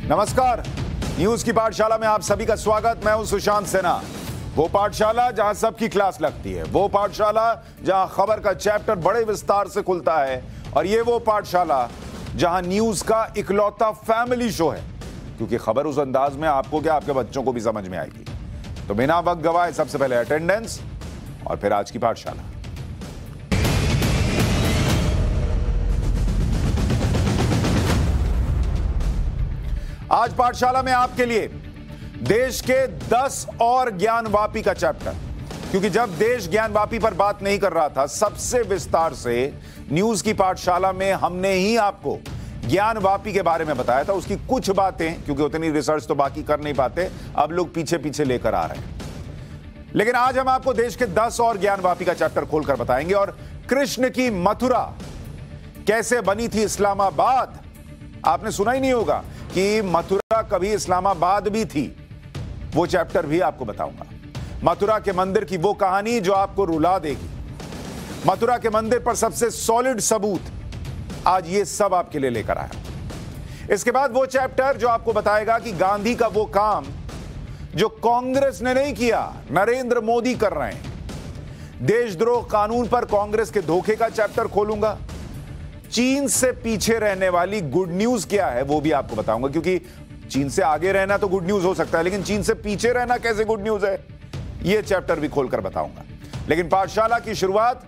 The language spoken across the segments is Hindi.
नमस्कार, न्यूज की पाठशाला में आप सभी का स्वागत। मैं हूं सुशांत सिन्हा। वो पाठशाला जहां सबकी क्लास लगती है, वो पाठशाला जहां खबर का चैप्टर बड़े विस्तार से खुलता है, और ये वो पाठशाला जहां न्यूज का इकलौता फैमिली शो है, क्योंकि खबर उस अंदाज में आपको क्या आपके बच्चों को भी समझ में आएगी। तो बिना वक्त गवाए सबसे पहले अटेंडेंस और फिर आज की पाठशाला। आज पाठशाला में आपके लिए देश के 10 और ज्ञानवापी का चैप्टर, क्योंकि जब देश ज्ञानवापी पर बात नहीं कर रहा था, सबसे विस्तार से न्यूज की पाठशाला में हमने ही आपको ज्ञानवापी के बारे में बताया था। उसकी कुछ बातें, क्योंकि उतनी रिसर्च तो बाकी कर नहीं पाते, अब लोग पीछे पीछे लेकर आ रहे हैं। लेकिन आज हम आपको देश के 10 और ज्ञानवापी का चैप्टर खोलकर बताएंगे। और कृष्ण की मथुरा कैसे बनी थी इस्लामाबाद, आपने सुना ही नहीं होगा कि मथुरा कभी इस्लामाबाद भी थी, वो चैप्टर भी आपको बताऊंगा। मथुरा के मंदिर की वो कहानी जो आपको रुला देगी। मथुरा के मंदिर पर सबसे सॉलिड सबूत, आज ये सब आपके लिए लेकर आया। इसके बाद वो चैप्टर जो आपको बताएगा कि गांधी का वो काम जो कांग्रेस ने नहीं किया, नरेंद्र मोदी कर रहे हैं। देशद्रोह कानून पर कांग्रेस के धोखे का चैप्टर खोलूंगा। चीन से पीछे रहने वाली गुड न्यूज क्या है वो भी आपको बताऊंगा, क्योंकि चीन से आगे रहना तो गुड न्यूज हो सकता है, लेकिन चीन से पीछे रहना कैसे गुड न्यूज है, यह चैप्टर भी खोलकर बताऊंगा। लेकिन पाठशाला की शुरुआत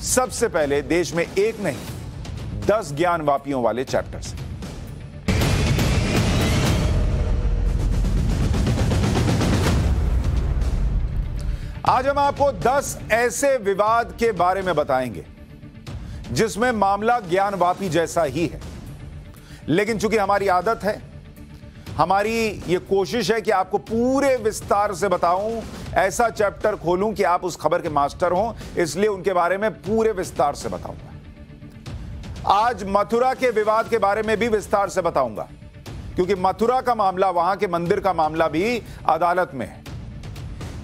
सबसे पहले देश में एक नहीं 10 ज्ञानवापियों वाले चैप्टर से। आज हम आपको 10 ऐसे विवाद के बारे में बताएंगे जिसमें मामला ज्ञानवापी जैसा ही है, लेकिन चूंकि हमारी आदत है, हमारी ये कोशिश है कि आपको पूरे विस्तार से बताऊं, ऐसा चैप्टर खोलूं कि आप उस खबर के मास्टर हों, इसलिए उनके बारे में पूरे विस्तार से बताऊंगा। आज मथुरा के विवाद के बारे में भी विस्तार से बताऊंगा, क्योंकि मथुरा का मामला, वहां के मंदिर का मामला भी अदालत में है।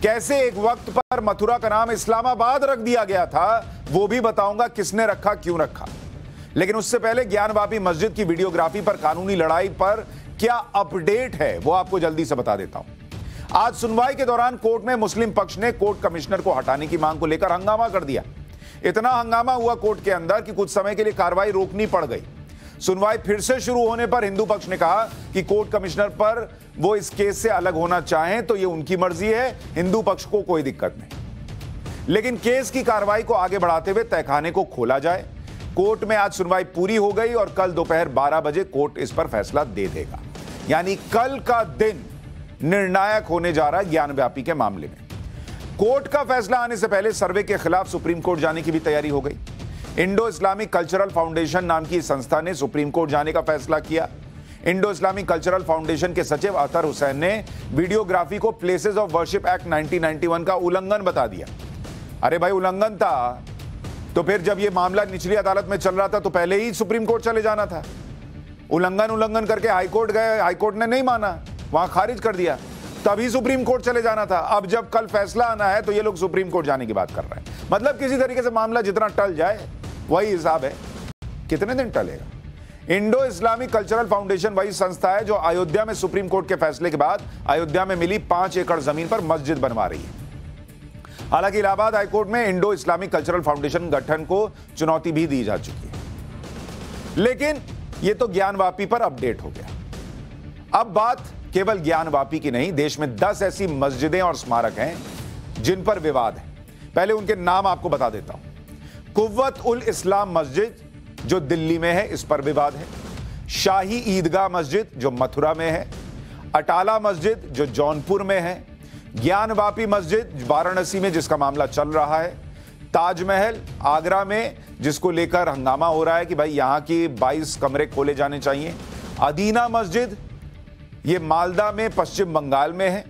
कैसे एक वक्त पर मथुरा का नाम इस्लामाबाद रख दिया गया था, वो भी बताऊंगा, किसने रखा, क्यों रखा। लेकिन उससे पहले ज्ञानवापी मस्जिद की वीडियोग्राफी पर कानूनी लड़ाई पर क्या अपडेट है वो आपको जल्दी से बता देता हूं। आज सुनवाई के दौरान कोर्ट में मुस्लिम पक्ष ने कोर्ट कमिश्नर को हटाने की मांग को लेकर हंगामा कर दिया। इतना हंगामा हुआ कोर्ट के अंदर कि कुछ समय के लिए कार्रवाई रोकनी पड़ गई। सुनवाई फिर से शुरू होने पर हिंदू पक्ष ने कहा कि कोर्ट कमिश्नर पर वो इस केस से अलग होना चाहें तो ये उनकी मर्जी है, हिंदू पक्ष को कोई दिक्कत नहीं। लेकिन केस की कार्रवाई को आगे बढ़ाते हुए तहखाने को खोला जाए। कोर्ट में आज सुनवाई पूरी हो गई और कल दोपहर 12 बजे कोर्ट इस पर फैसला दे देगा। यानी कल का दिन निर्णायक होने जा रहा है ज्ञानवापी के मामले में। कोर्ट का फैसला आने से पहले सर्वे के खिलाफ सुप्रीम कोर्ट जाने की भी तैयारी हो गई। इंडो इस्लामिक कल्चरल फाउंडेशन नाम की संस्था ने सुप्रीम कोर्ट जाने का फैसला किया। इंडो इस्लामिक कल्चरल फाउंडेशन के सचिव अतर हुसैन ने वीडियोग्राफी को प्लेसेस ऑफ वर्शिप एक्ट 1991 का उल्लंघन बता दिया। अरे भाई, उल्लंघन था तो फिर जब यह मामला निचली अदालत में चल रहा था तो पहले ही सुप्रीम कोर्ट चले जाना था। उल्लंघन करके हाईकोर्ट गए, हाईकोर्ट ने नहीं माना, वहां खारिज कर दिया, तभी सुप्रीम कोर्ट चले जाना था। अब जब कल फैसला आना है तो ये लोग सुप्रीम कोर्ट जाने की बात कर रहे हैं। मतलब किसी तरीके से मामला जितना टल जाए वही हिसाब है। कितने दिन टलेगा? इंडो इस्लामिक कल्चरल फाउंडेशन वही संस्था है जो अयोध्या में सुप्रीम कोर्ट के फैसले के बाद अयोध्या में मिली 5 एकड़ जमीन पर मस्जिद बनवा रही है। हालांकि इलाहाबाद हाईकोर्ट में इंडो इस्लामिक कल्चरल फाउंडेशन गठन को चुनौती भी दी जा चुकी है। लेकिन यह तो ज्ञानवापी पर अपडेट हो गया। अब बात केवल ज्ञानवापी की नहीं, देश में 10 ऐसी मस्जिदें और स्मारक हैं जिन पर विवाद है। पहले उनके नाम आपको बता देता हूं। कुव्वत उल इस्लाम मस्जिद जो दिल्ली में है, इस पर विवाद है। शाही ईदगाह मस्जिद जो मथुरा में है। अटाला मस्जिद जो जौनपुर में है। ज्ञानवापी मस्जिद वाराणसी में जिसका मामला चल रहा है। ताजमहल आगरा में जिसको लेकर हंगामा हो रहा है कि भाई यहां की 22 कमरे खोले जाने चाहिए। अदीना मस्जिद ये मालदा में पश्चिम बंगाल में है।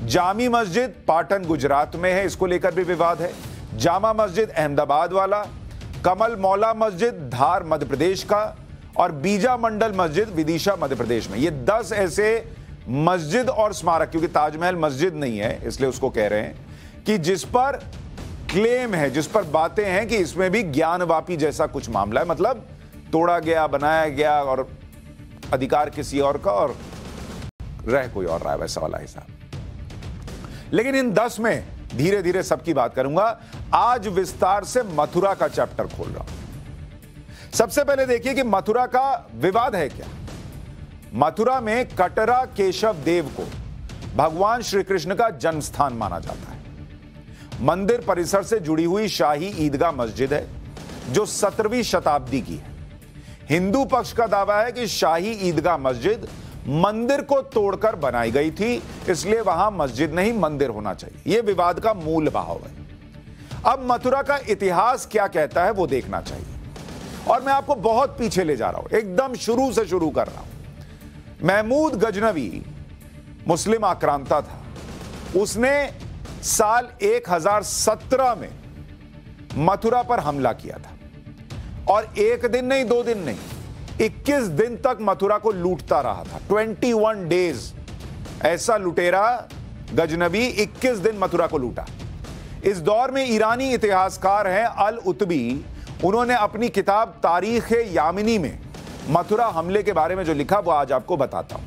जामी मस्जिद पाटन गुजरात में है, इसको लेकर भी विवाद है। जामा मस्जिद अहमदाबाद वाला। कमल मौला मस्जिद धार मध्य प्रदेश का। और बीजा मंडल मस्जिद विदिशा मध्य प्रदेश में। ये 10 ऐसे मस्जिद और स्मारक, क्योंकि ताजमहल मस्जिद नहीं है इसलिए उसको कह रहे हैं, कि जिस पर क्लेम है, जिस पर बातें हैं कि इसमें भी ज्ञानवापी जैसा कुछ मामला है। मतलब तोड़ा गया, बनाया गया और अधिकार किसी और का और रह कोई और रहा है, वैसा वाला हिसाब। लेकिन इन 10 में धीरे धीरे सबकी बात करूंगा। आज विस्तार से मथुरा का चैप्टर खोल रहा हूं। सबसे पहले देखिए कि मथुरा का विवाद है क्या। मथुरा में कटरा केशव देव को भगवान श्री कृष्ण का जन्म स्थान माना जाता है। मंदिर परिसर से जुड़ी हुई शाही ईदगाह मस्जिद है जो 17वीं शताब्दी की है। हिंदू पक्ष का दावा है कि शाही ईदगाह मस्जिद मंदिर को तोड़कर बनाई गई थी, इसलिए वहां मस्जिद नहीं मंदिर होना चाहिए। यह विवाद का मूल भाव है। अब मथुरा का इतिहास क्या कहता है वो देखना चाहिए, और मैं आपको बहुत पीछे ले जा रहा हूं, एकदम शुरू से शुरू कर रहा हूं। महमूद गजनवी मुस्लिम आक्रांता था। उसने साल 1017 में मथुरा पर हमला किया था, और एक दिन नहीं, 2 दिन नहीं, 21 दिन तक मथुरा को लूटता रहा था। 21 डेज ऐसा लुटेरा गजनवी 21 दिन मथुरा को लूटा। इस दौर में ईरानी इतिहासकार हैं अल उतबी, उन्होंने अपनी किताब तारीख यामिनी में मथुरा हमले के बारे में जो लिखा वो आज आपको बताता हूं।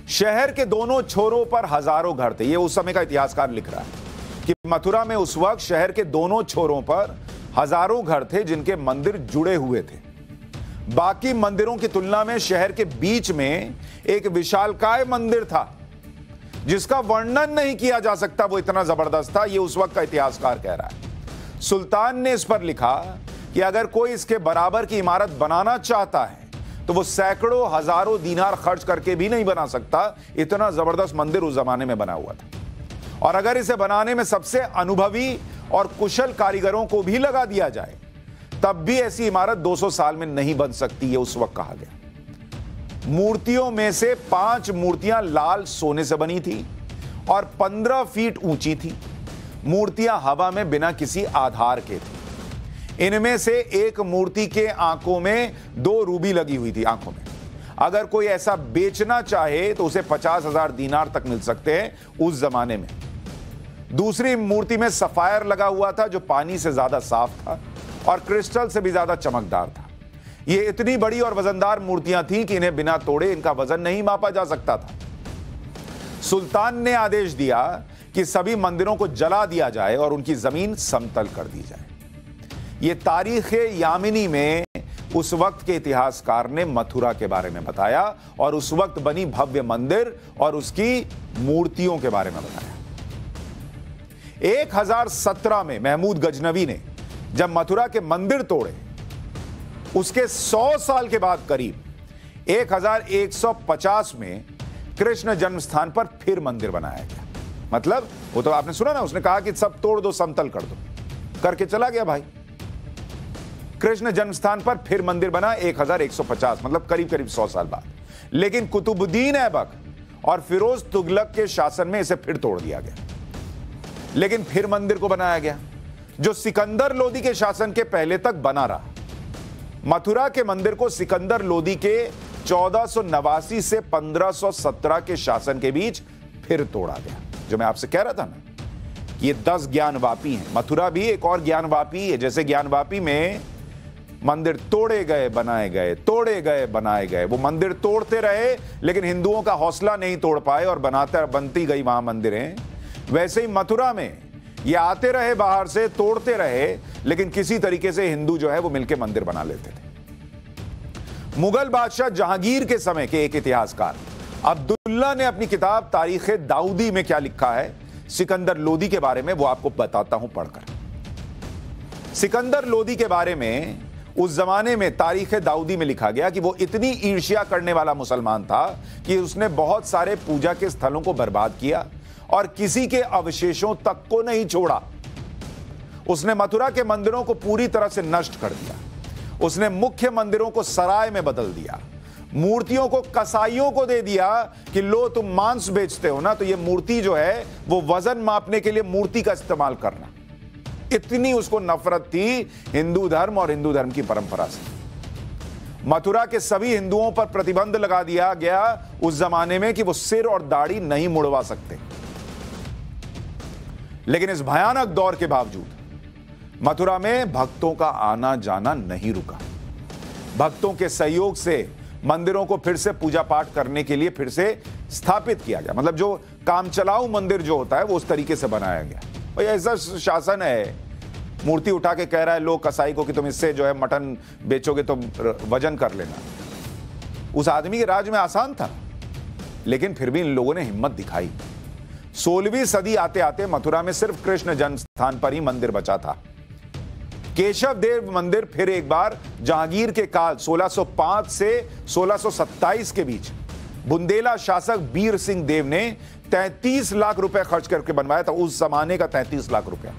शहर के दोनों छोरों पर हजारों घर थे। यह उस समय का इतिहासकार लिख रहा है कि मथुरा में उस वक्त शहर के दोनों छोरों पर हजारों घर थे जिनके मंदिर जुड़े हुए थे। बाकी मंदिरों की तुलना में शहर के बीच में एक विशालकाय मंदिर था जिसका वर्णन नहीं किया जा सकता, वो इतना जबरदस्त था। यह उस वक्त का इतिहासकार कह रहा है। सुल्तान ने इस पर लिखा कि अगर कोई इसके बराबर की इमारत बनाना चाहता है तो वो सैकड़ों हजारों दीनार खर्च करके भी नहीं बना सकता। इतना जबरदस्त मंदिर उस जमाने में बना हुआ था। और अगर इसे बनाने में सबसे अनुभवी और कुशल कारीगरों को भी लगा दिया जाए तब भी ऐसी इमारत 200 साल में नहीं बन सकती, है उस वक्त कहा गया। मूर्तियों में से 5 मूर्तियां लाल सोने से बनी थी और 15 फीट ऊंची थी। मूर्तियां हवा में बिना किसी आधार के थी। इनमें से एक मूर्ति के आंखों में 2 रूबी लगी हुई थी आंखों में। अगर कोई ऐसा बेचना चाहे तो उसे 50,000 दीनार तक मिल सकते हैं उस जमाने में। दूसरी मूर्ति में सफायर लगा हुआ था जो पानी से ज्यादा साफ था और क्रिस्टल से भी ज्यादा चमकदार था। ये इतनी बड़ी और वजनदार मूर्तियां थीं कि इन्हें बिना तोड़े इनका वजन नहीं मापा जा सकता था। सुल्तान ने आदेश दिया कि सभी मंदिरों को जला दिया जाए और उनकी जमीन समतल कर दी जाए। यह तारीख यामिनी में उस वक्त के इतिहासकार ने मथुरा के बारे में बताया और उस वक्त बनी भव्य मंदिर और उसकी मूर्तियों के बारे में बताया। 1017 में महमूद गजनवी ने जब मथुरा के मंदिर तोड़े, उसके 100 साल के बाद करीब 1150 में कृष्ण जन्म स्थान पर फिर मंदिर बनाया गया। मतलब वो तो आपने सुना ना, उसने कहा कि सब तोड़ दो, समतल कर दो, करके चला गया भाई। कृष्ण जन्म स्थान पर फिर मंदिर बना 1150, मतलब करीब करीब 100 साल बाद। लेकिन कुतुबुद्दीन ऐबक और फिरोज तुगलक के शासन में इसे फिर तोड़ दिया गया। लेकिन फिर मंदिर को बनाया गया जो सिकंदर लोदी के शासन के पहले तक बना रहा। मथुरा के मंदिर को सिकंदर लोदी के 1489 से 1517 के शासन के बीच फिर तोड़ा गया। जो मैं आपसे कह रहा था ना, ये 10 ज्ञानवापी हैं। मथुरा भी एक और ज्ञानवापी है। जैसे ज्ञानवापी में मंदिर तोड़े गए बनाए गए, तोड़े गए बनाए गए, वो मंदिर तोड़ते रहे लेकिन हिंदुओं का हौसला नहीं तोड़ पाए और बनती गई वहां मंदिरें। वैसे ही मथुरा में ये आते रहे बाहर से, तोड़ते रहे, लेकिन किसी तरीके से हिंदू जो है वो मिलकर मंदिर बना लेते थे। मुगल बादशाह जहांगीर के समय के एक इतिहासकार अब्दुल्ला ने अपनी किताब तारीख दाऊदी में क्या लिखा है सिकंदर लोदी के बारे में, वो आपको बताता हूं पढ़कर। सिकंदर लोदी के बारे में उस जमाने में तारीख दाऊदी में लिखा गया कि वो इतनी ईर्ष्या करने वाला मुसलमान था कि उसने बहुत सारे पूजा के स्थलों को बर्बाद किया और किसी के अवशेषों तक को नहीं छोड़ा। उसने मथुरा के मंदिरों को पूरी तरह से नष्ट कर दिया। उसने मुख्य मंदिरों को सराय में बदल दिया। मूर्तियों को कसाईयों को दे दिया कि लो तुम मांस बेचते हो ना, तो ये मूर्ति जो है वो वजन मापने के लिए मूर्ति का इस्तेमाल करना। इतनी उसको नफरत थी हिंदू धर्म और हिंदू धर्म की परंपरा से। मथुरा के सभी हिंदुओं पर प्रतिबंध लगा दिया गया उस जमाने में कि वो सिर और दाढ़ी नहीं मुड़वा सकते। लेकिन इस भयानक दौर के बावजूद मथुरा में भक्तों का आना जाना नहीं रुका। भक्तों के सहयोग से मंदिरों को फिर से पूजा पाठ करने के लिए फिर से स्थापित किया गया। मतलब जो काम चलाऊ मंदिर जो होता है वो उस तरीके से बनाया गया। भाई ऐसा शासन है, मूर्ति उठा के कह रहा है लोग कसाई को कि तुम इससे जो है मटन बेचोगे तो वजन कर लेना। उस आदमी के राज में आसान था, लेकिन फिर भी इन लोगों ने हिम्मत दिखाई। 16वीं सदी आते आते मथुरा में सिर्फ कृष्ण जन्म स्थान पर ही मंदिर बचा था। केशव देव मंदिर फिर एक बार जहांगीर के काल 1605 से 1627 के बीच बुंदेला शासक बीर सिंह देव ने 33 लाख रुपए खर्च करके बनवाया था। उस जमाने का 33 लाख रुपया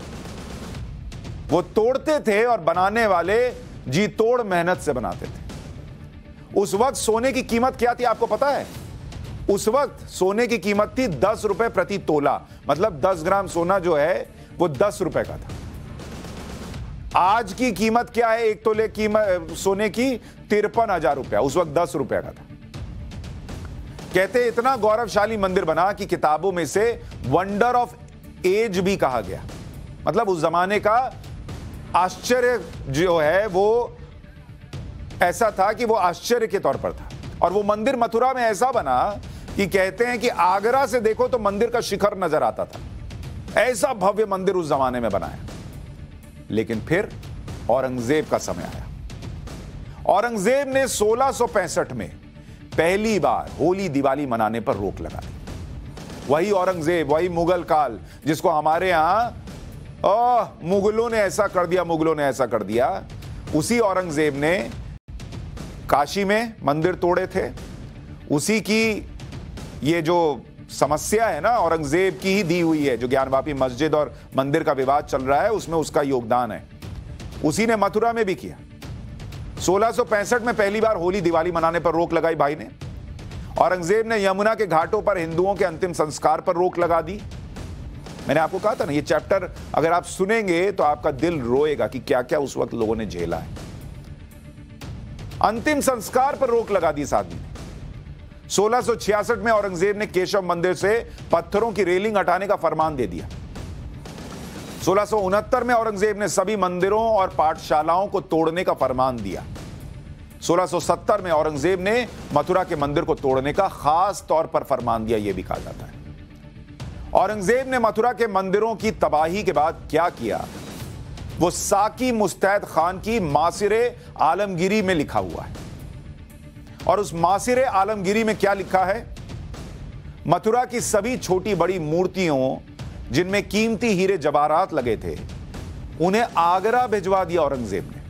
वो तोड़ते थे और बनाने वाले जी तोड़ मेहनत से बनाते थे। उस वक्त सोने की कीमत क्या थी आपको पता है? उस वक्त सोने की कीमत थी 10 रुपए प्रति तोला। मतलब 10 ग्राम सोना जो है वो 10 रुपए का था। आज की कीमत क्या है? एक तोले कीमत सोने की 53,000 रुपया, उस वक्त 10 रुपया का था। कहते इतना गौरवशाली मंदिर बना कि किताबों में से वंडर ऑफ एज भी कहा गया। मतलब उस जमाने का आश्चर्य जो है वो ऐसा था कि वो आश्चर्य के तौर पर था। और वो मंदिर मथुरा में ऐसा बना कि कहते हैं कि आगरा से देखो तो मंदिर का शिखर नजर आता था। ऐसा भव्य मंदिर उस जमाने में बनाया। लेकिन फिर औरंगजेब का समय आया। औरंगजेब ने 1665 में पहली बार होली दिवाली मनाने पर रोक लगा दी। वही औरंगजेब, वही मुगल काल जिसको हमारे यहां मुगलों ने ऐसा कर दिया, मुगलों ने ऐसा कर दिया, उसी औरंगजेब ने काशी में मंदिर तोड़े थे। उसी की ये जो समस्या है ना, औरंगजेब की ही दी हुई है। जो ज्ञानवापी मस्जिद और मंदिर का विवाद चल रहा है उसमें उसका योगदान है। उसी ने मथुरा में भी किया। 1665 में पहली बार होली दिवाली मनाने पर रोक लगाई भाई ने। औरंगजेब ने यमुना के घाटों पर हिंदुओं के अंतिम संस्कार पर रोक लगा दी। मैंने आपको कहा था ना, ये चैप्टर अगर आप सुनेंगे तो आपका दिल रोएगा कि क्या क्या उस वक्त लोगों ने झेला है। अंतिम संस्कार पर रोक लगा दी इस आदमी ने। 1666 में औरंगजेब ने केशव मंदिर से पत्थरों की रेलिंग हटाने का फरमान दे दिया। 1669 में औरंगजेब ने सभी मंदिरों और पाठशालाओं को तोड़ने का फरमान दिया। 1670 में औरंगजेब ने मथुरा के मंदिर को तोड़ने का खास तौर पर फरमान दिया, यह भी कहा जाता है। औरंगजेब ने मथुरा के मंदिरों की तबाही के बाद क्या किया वो साकी मुस्तैद खान की मासिरे आलमगिरी में लिखा हुआ है। और उस मासिरे आलमगिरी में क्या लिखा है? मथुरा की सभी छोटी बड़ी मूर्तियों जिनमें कीमती हीरे जवाहरात लगे थे उन्हें आगरा भिजवा दिया औरंगजेब ने,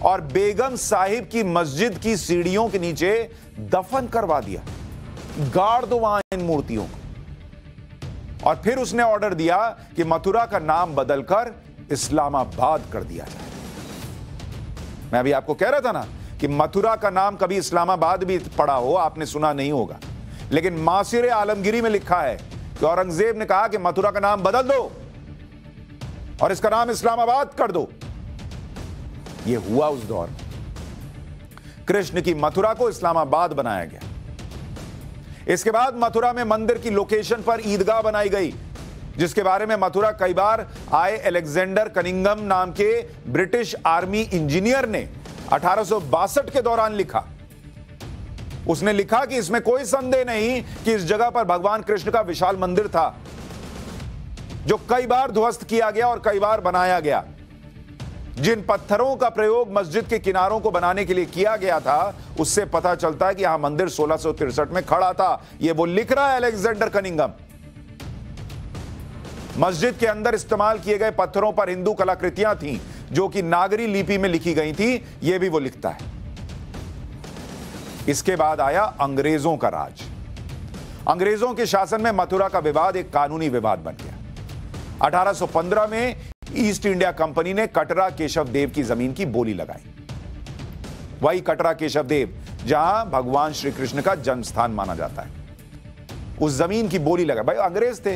और बेगम साहिब की मस्जिद की सीढ़ियों के नीचे दफन करवा दिया। गाड़ दो वहां इन मूर्तियों को। और फिर उसने ऑर्डर दिया कि मथुरा का नाम बदलकर इस्लामाबाद कर दिया जाए। मैं अभी आपको कह रहा था ना कि मथुरा का नाम कभी इस्लामाबाद भी पड़ा हो, आपने सुना नहीं होगा, लेकिन मासिरे आलमगिरी में लिखा है कि औरंगजेब ने कहा कि मथुरा का नाम बदल दो और इसका नाम इस्लामाबाद कर दो। यह हुआ उस दौर में। कृष्ण की मथुरा को इस्लामाबाद बनाया गया। इसके बाद मथुरा में मंदिर की लोकेशन पर ईदगाह बनाई गई, जिसके बारे में मथुरा कई बार आए अलेक्जेंडर कनिंगम नाम के ब्रिटिश आर्मी इंजीनियर ने 1862 के दौरान लिखा। उसने लिखा कि इसमें कोई संदेह नहीं कि इस जगह पर भगवान कृष्ण का विशाल मंदिर था, जो कई बार ध्वस्त किया गया और कई बार बनाया गया। जिन पत्थरों का प्रयोग मस्जिद के किनारों को बनाने के लिए किया गया था उससे पता चलता है कि यहां मंदिर 1663 में खड़ा था। यह वो लिख रहा है अलेक्जेंडर कनिंगम। मस्जिद के अंदर इस्तेमाल किए गए पत्थरों पर हिंदू कलाकृतियां थीं जो कि नागरी लिपि में लिखी गई थी, यह भी वो लिखता है। इसके बाद आया अंग्रेजों का राज। अंग्रेजों के शासन में मथुरा का विवाद एक कानूनी विवाद बन गया। 1815 में ईस्ट इंडिया कंपनी ने कटरा केशव देव की जमीन की बोली लगाई। वही कटरा केशव देव जहां भगवान श्री कृष्ण का जन्म स्थान माना जाता है, उस जमीन की बोली लगाई। भाई अंग्रेज थे,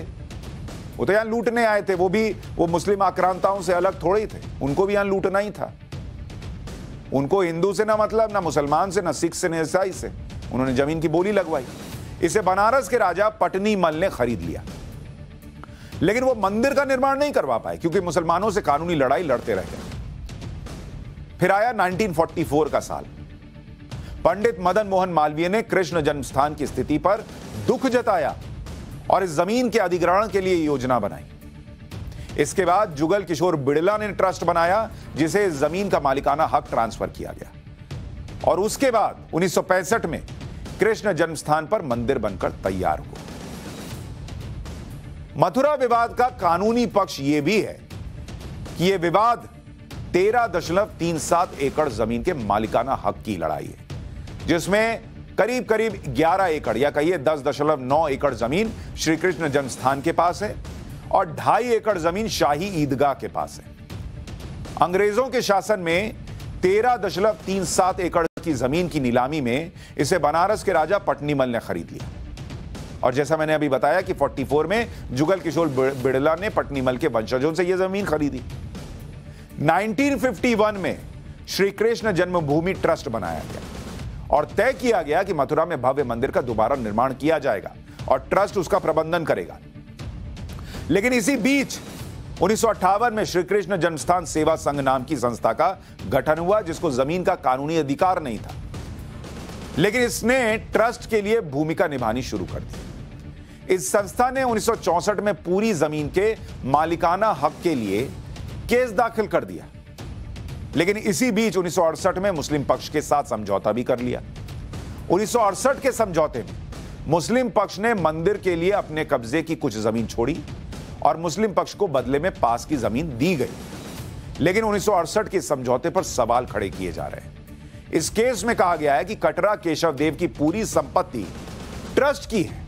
वो तो यहां लूटने आए थे। वो मुस्लिम आक्रांताओं से अलग थोड़े ही थे, उनको भी यहां लूटना ही था। उनको हिंदू से ना मतलब, ना मुसलमान से, ना सिख से, ना ईसाई से। उन्होंने जमीन की बोली लगवाई। इसे बनारस के राजा पटनी मल ने खरीद लिया, लेकिन वो मंदिर का निर्माण नहीं करवा पाए क्योंकि मुसलमानों से कानूनी लड़ाई लड़ते रह गए। फिर आया 1944 का साल। पंडित मदन मोहन मालवीय ने कृष्ण जन्मस्थान की स्थिति पर दुख जताया और इस जमीन के अधिग्रहण के लिए योजना बनाई। इसके बाद जुगल किशोर बिड़ला ने ट्रस्ट बनाया जिसे इस जमीन का मालिकाना हक ट्रांसफर किया गया और उसके बाद 1965 में कृष्ण जन्मस्थान पर मंदिर बनकर तैयार हुआ। मथुरा विवाद का कानूनी पक्ष यह भी है कि यह विवाद 13.37 एकड़ जमीन के मालिकाना हक की लड़ाई है, जिसमें करीब करीब 11 एकड़ या कहिए 10.9 एकड़ जमीन श्री कृष्ण जन्मस्थान के पास है और 2.5 एकड़ जमीन शाही ईदगाह के पास है। अंग्रेजों के शासन में 13.37 एकड़ की जमीन की नीलामी में इसे बनारस के राजा पटनीमल ने खरीद लिया और जैसा मैंने अभी बताया कि 44 में जुगल किशोर बिड़ला ने पटनीमल के वंशजों से यह जमीन खरीदी। 1951 में श्री कृष्ण जन्मभूमि ट्रस्ट बनाया गया और तय किया गया कि मथुरा में भव्य मंदिर का दोबारा निर्माण किया जाएगा और ट्रस्ट उसका प्रबंधन करेगा। लेकिन इसी बीच 1958 में श्री कृष्ण जन्मस्थान सेवा संघ नाम की संस्था का गठन हुआ, जिसको जमीन का कानूनी अधिकार नहीं था, लेकिन इसने ट्रस्ट के लिए भूमिका निभानी शुरू कर दी। इस संस्था ने 1964 में पूरी जमीन के मालिकाना हक के लिए केस दाखिल कर दिया, लेकिन इसी बीच 1968 में मुस्लिम पक्ष के साथ समझौता भी कर लिया। 1968 के समझौते में मुस्लिम पक्ष ने मंदिर के लिए अपने कब्जे की कुछ जमीन छोड़ी और मुस्लिम पक्ष को बदले में पास की जमीन दी गई, लेकिन 1968 के समझौते पर सवाल खड़े किए जा रहे हैं। इस केस में कहा गया है कि कटरा केशव देव की पूरी संपत्ति ट्रस्ट की है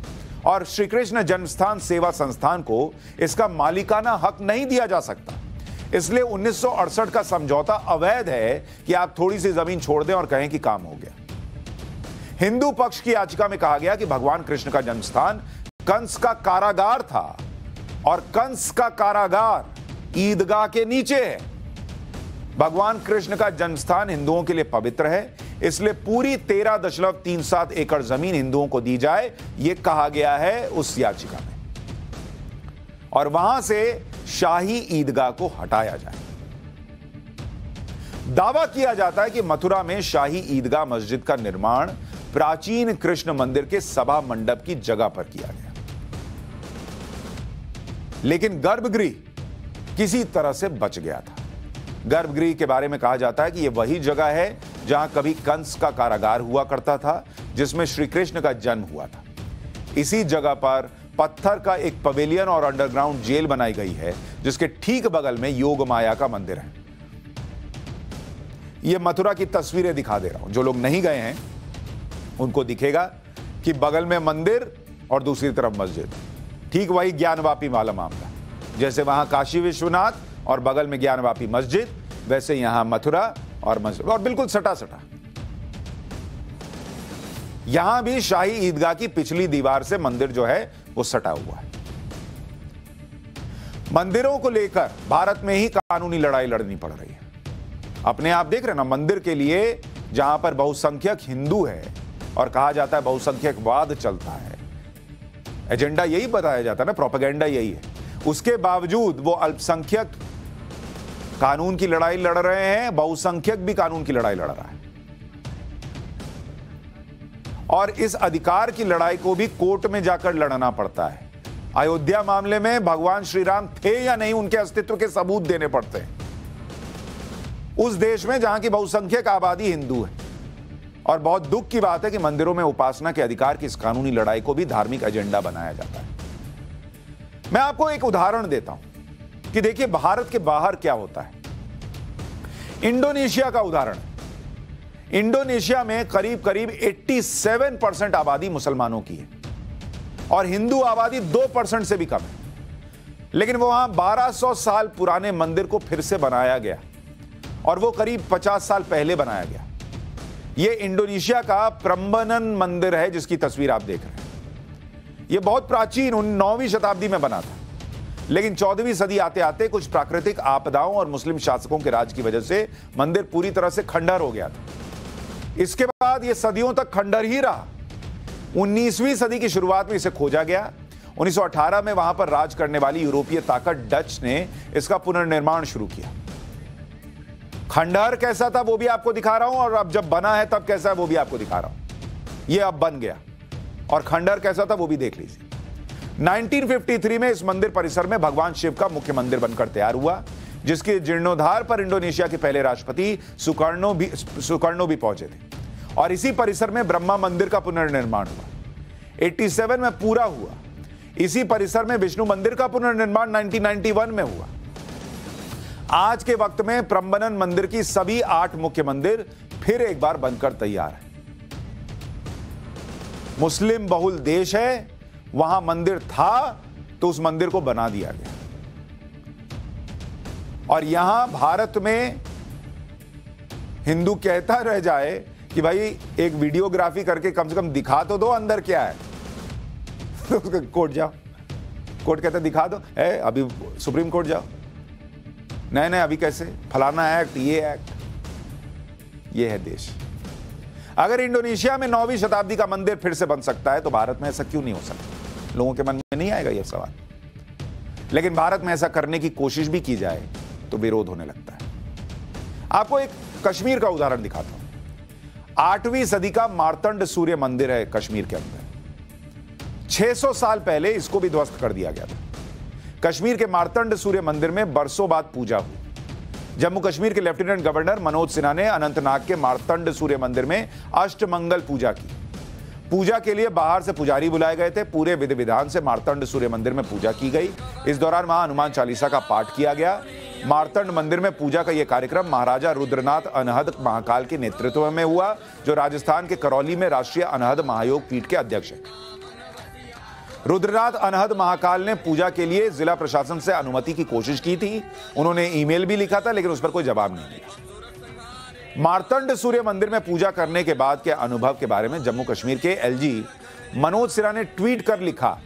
और श्री कृष्ण जन्मस्थान सेवा संस्थान को इसका मालिकाना हक नहीं दिया जा सकता। इसलिए 1968 का समझौता अवैध है कि आप थोड़ी सी जमीन छोड़ दें और कहें कि काम हो गया। हिंदू पक्ष की याचिका में कहा गया कि भगवान कृष्ण का जन्मस्थान कंस का कारागार था और कंस का कारागार ईदगाह के नीचे है। भगवान कृष्ण का जन्मस्थान हिंदुओं के लिए पवित्र है, इसलिए पूरी 13.37 एकड़ जमीन हिंदुओं को दी जाए, यह कहा गया है उस याचिका में, और वहां से शाही ईदगाह को हटाया जाए। दावा किया जाता है कि मथुरा में शाही ईदगाह मस्जिद का निर्माण प्राचीन कृष्ण मंदिर के सभा मंडप की जगह पर किया गया, लेकिन गर्भगृह किसी तरह से बच गया था। गर्भगृह के बारे में कहा जाता है कि यह वही जगह है जहां कभी कंस का कारागार हुआ करता था, जिसमें श्री कृष्ण का जन्म हुआ था। इसी जगह पर पत्थर का एक पवेलियन और अंडरग्राउंड जेल बनाई गई है, जिसके ठीक बगल में योग माया का मंदिर है। यह मथुरा की तस्वीरें दिखा दे रहा हूं, जो लोग नहीं गए हैं उनको दिखेगा कि बगल में मंदिर और दूसरी तरफ मस्जिद, ठीक वही ज्ञानवापी वाला मामला। जैसे वहां काशी विश्वनाथ और बगल में ज्ञानवापी मस्जिद, वैसे यहां मथुरा और मस्जिद, और बिल्कुल सटा सटा। यहां भी शाही ईदगाह की पिछली दीवार से मंदिर जो है वो सटा हुआ है। मंदिरों को लेकर भारत में ही कानूनी लड़ाई लड़नी पड़ रही है। अपने आप देख रहे ना, मंदिर के लिए जहां पर बहुसंख्यक हिंदू है और कहा जाता है बहुसंख्यकवाद चलता है, एजेंडा यही बताया जाता है ना, प्रोपेगेंडा यही है, उसके बावजूद वो अल्पसंख्यक कानून की लड़ाई लड़ रहे हैं, बहुसंख्यक भी कानून की लड़ाई लड़ रहा है। और इस अधिकार की लड़ाई को भी कोर्ट में जाकर लड़ना पड़ता है। अयोध्या मामले में भगवान श्री राम थे या नहीं, उनके अस्तित्व के सबूत देने पड़ते हैं उस देश में जहां की बहुसंख्यक आबादी हिंदू है। और बहुत दुख की बात है कि मंदिरों में उपासना के अधिकार की इस कानूनी लड़ाई को भी धार्मिक एजेंडा बनाया जाता है। मैं आपको एक उदाहरण देता हूं कि देखिए भारत के बाहर क्या होता है। इंडोनेशिया का उदाहरण, इंडोनेशिया में करीब करीब 87% आबादी मुसलमानों की है और हिंदू आबादी 2% से भी कम है, लेकिन वहां 1200 साल पुराने मंदिर को फिर से बनाया गया और वो करीब 50 साल पहले बनाया गया। ये इंडोनेशिया का प्रम्बनन मंदिर है, जिसकी तस्वीर आप देख रहे हैं। यह बहुत प्राचीन 9वीं शताब्दी में बना था, लेकिन 14वीं सदी आते आते कुछ प्राकृतिक आपदाओं और मुस्लिम शासकों के राज की वजह से मंदिर पूरी तरह से खंडर हो गया था। इसके बाद यह सदियों तक खंडर ही रहा। 19वीं सदी की शुरुआत में इसे खोजा गया। 1918 में वहां पर राज करने वाली यूरोपीय ताकत डच ने इसका पुनर्निर्माण शुरू किया। खंडहर कैसा था वो भी आपको दिखा रहा हूं, और अब जब बना है तब कैसा है वो भी आपको दिखा रहा हूं। ये अब बन गया, और खंडहर कैसा था वो भी देख लीजिए। 1953 में इस मंदिर परिसर में भगवान शिव का मुख्य मंदिर बनकर तैयार हुआ, जिसके जीर्णोद्धार पर इंडोनेशिया के पहले राष्ट्रपति सुकर्णो भी पहुंचे थे, और इसी परिसर में ब्रह्मा मंदिर का पुनर्निर्माण हुआ। 87 में पूरा हुआ। इसी परिसर में विष्णु मंदिर का पुनर्निर्माण 1991 में हुआ। आज के वक्त में प्रम्बनन मंदिर की सभी 8 मुख्य मंदिर फिर एक बार बनकर तैयार है। मुस्लिम बहुल देश है, वहां मंदिर था तो उस मंदिर को बना दिया गया, और यहां भारत में हिंदू कहता रह जाए कि भाई एक वीडियोग्राफी करके कम से कम दिखा तो दो अंदर क्या है। तो कोर्ट जाओ, कोर्ट कहता दिखा दो, अभी सुप्रीम कोर्ट जाओ, नहीं अभी कैसे, फलाना एक्ट, ये एक्ट। ये है देश। अगर इंडोनेशिया में 9वीं शताब्दी का मंदिर फिर से बन सकता है तो भारत में ऐसा क्यों नहीं हो सकता? लोगों के मन में नहीं आएगा यह सवाल। लेकिन भारत में ऐसा करने की कोशिश भी की जाए तो विरोध होने लगता है। आपको एक कश्मीर का उदाहरण दिखाता हूं। 8वीं सदी का मार्तंड सूर्य मंदिर है कश्मीर के अंदर। 600 साल पहले इसको भी ध्वस्त कर दिया गया था। कश्मीर के मार्तंड सूर्य मंदिर में बरसों बाद पूजा हुई। जम्मू कश्मीर के लेफ्टिनेंट गवर्नर मनोज सिन्हा ने अनंतनाग के मार्तंड सूर्य मंदिर में अष्टमंगल पूजा की। पूजा के लिए बाहर से पुजारी बुलाए गए थे। पूरे विधि विधान से मार्तंड सूर्य मंदिर में पूजा की गई। इस दौरान वहां हनुमान चालीसा का पाठ किया गया। मार्तंड मंदिर में पूजा का यह कार्यक्रम महाराजा रुद्रनाथ अनहद महाकाल के नेतृत्व में हुआ, जो राजस्थान के करौली में राष्ट्रीय अनहद महायोग पीठ के अध्यक्ष हैं। रुद्रनाथ अनहद महाकाल ने पूजा के लिए जिला प्रशासन से अनुमति की कोशिश की थी। उन्होंने ईमेल भी लिखा था, लेकिन उस पर कोई जवाब नहीं मिला। मार्तंड सूर्य मंदिर में पूजा करने के बाद के अनुभव के बारे में जम्मू कश्मीर के एलजी मनोज सिन्हा ने ट्वीट कर लिखा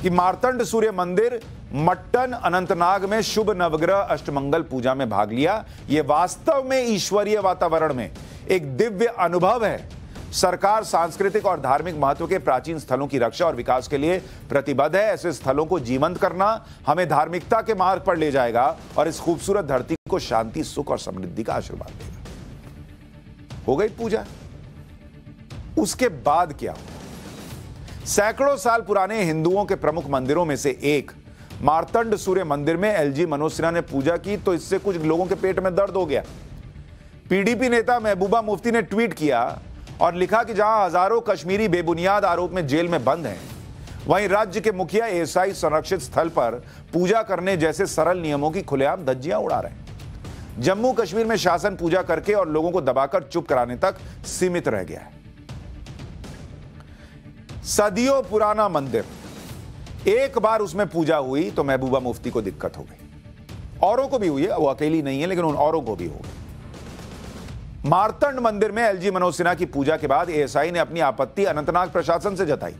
कि मार्तंड सूर्य मंदिर मट्टन अनंतनाग में शुभ नवग्रह अष्टमंगल पूजा में भाग लिया। यह वास्तव में ईश्वरीय वातावरण में एक दिव्य अनुभव है। सरकार सांस्कृतिक और धार्मिक महत्व के प्राचीन स्थलों की रक्षा और विकास के लिए प्रतिबद्ध है। ऐसे स्थलों को जीवंत करना हमें धार्मिकता के मार्ग पर ले जाएगा और इस खूबसूरत धरती को शांति, सुख और समृद्धि का आशीर्वाद देगा। हो गई पूजा। उसके बाद क्या हुआ? सैकड़ों साल पुराने हिंदुओं के प्रमुख मंदिरों में से एक मार्तंड सूर्य मंदिर में एलजी मनोज सिन्हा ने पूजा की तो इससे कुछ लोगों के पेट में दर्द हो गया। पीडीपी नेता महबूबा मुफ्ती ने ट्वीट किया और लिखा कि जहां हजारों कश्मीरी बेबुनियाद आरोप में जेल में बंद हैं, वहीं राज्य के मुखिया एएसआई संरक्षित स्थल पर पूजा करने जैसे सरल नियमों की खुलेआम धज्जियां उड़ा रहे हैं। जम्मू कश्मीर में शासन पूजा करके और लोगों को दबाकर चुप कराने तक सीमित रह गया है। सदियों पुराना मंदिर, एक बार उसमें पूजा हुई तो महबूबा मुफ्ती को दिक्कत हो गई। औरों को भी हुई है, वो अकेली नहीं है, लेकिन उन औरों को भी हो गई। मार्तंड मंदिर में एलजी मनोज सिन्हा की पूजा के बाद एएसआई ने अपनी आपत्ति अनंतनाग प्रशासन से जताई।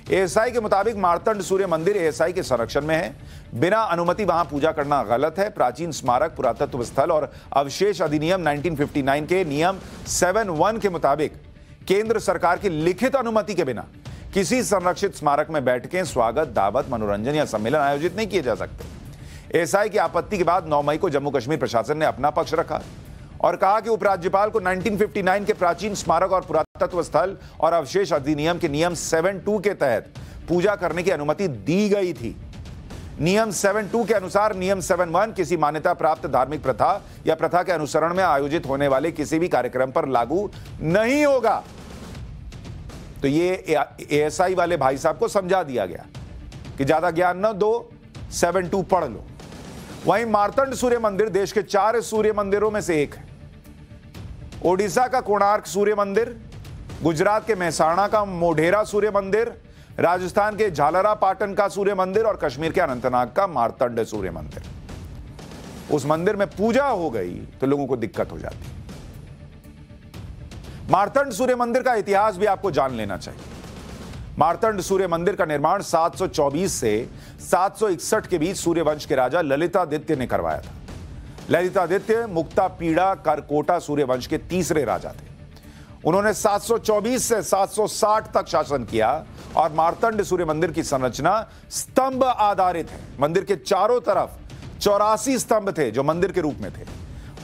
एएसआई के मुताबिक मार्तंड सूर्य मंदिर एएसआई के संरक्षण में है। बिना अनुमति वहां पूजा करना गलत है। प्राचीन स्मारक, पुरातत्व स्थल और अवशेष अधिनियम 1959 के नियम 7(1) के मुताबिक केंद्र सरकार की लिखित अनुमति के बिना किसी संरक्षित स्मारक में बैठकें, स्वागत, दावत, मनोरंजन या सम्मेलन आयोजित नहीं किए जा सकते। एएसआई की आपत्ति के बाद 9 मई को जम्मू कश्मीर प्रशासन ने अपना पक्ष रखा और कहा कि उपराज्यपाल को 1959 के प्राचीन स्मारक और पुरातत्व स्थल और अवशेष अधिनियम के नियम 7(2) के तहत पूजा करने की अनुमति दी गई थी। नियम 7(2) के अनुसार नियम 7(1) किसी मान्यता प्राप्त धार्मिक प्रथा या प्रथा के अनुसरण में आयोजित होने वाले किसी भी कार्यक्रम पर लागू नहीं होगा। तो ये एएसआई वाले भाई साहब को समझा दिया गया कि ज्यादा ज्ञान न दो, 7(2) पढ़ लो। वहीं मार्तंड सूर्य मंदिर देश के 4 सूर्य मंदिरों में से एक है। ओडिशा का कोणार्क सूर्य मंदिर, गुजरात के मेहसाणा का मोढेरा सूर्य मंदिर, राजस्थान के झालरा पाटन का सूर्य मंदिर और कश्मीर के अनंतनाग का मार्तंड सूर्य मंदिर। उस मंदिर में पूजा हो गई तो लोगों को दिक्कत हो जाती। मार्तंड सूर्य मंदिर का इतिहास भी आपको जान लेना चाहिए। मार्तंड सूर्य मंदिर का निर्माण 724 से 761 के बीच सूर्यवंश के राजा ललितादित्य ने करवाया था। ललितादित्य मुक्तापीड़ा करकोटा सूर्यवंश के तीसरे राजा थे। उन्होंने 724 से 760 तक शासन किया और मार्तंड सूर्य मंदिर की संरचना स्तंभ आधारित है। मंदिर के चारों तरफ 84 स्तंभ थे जो मंदिर के रूप में थे।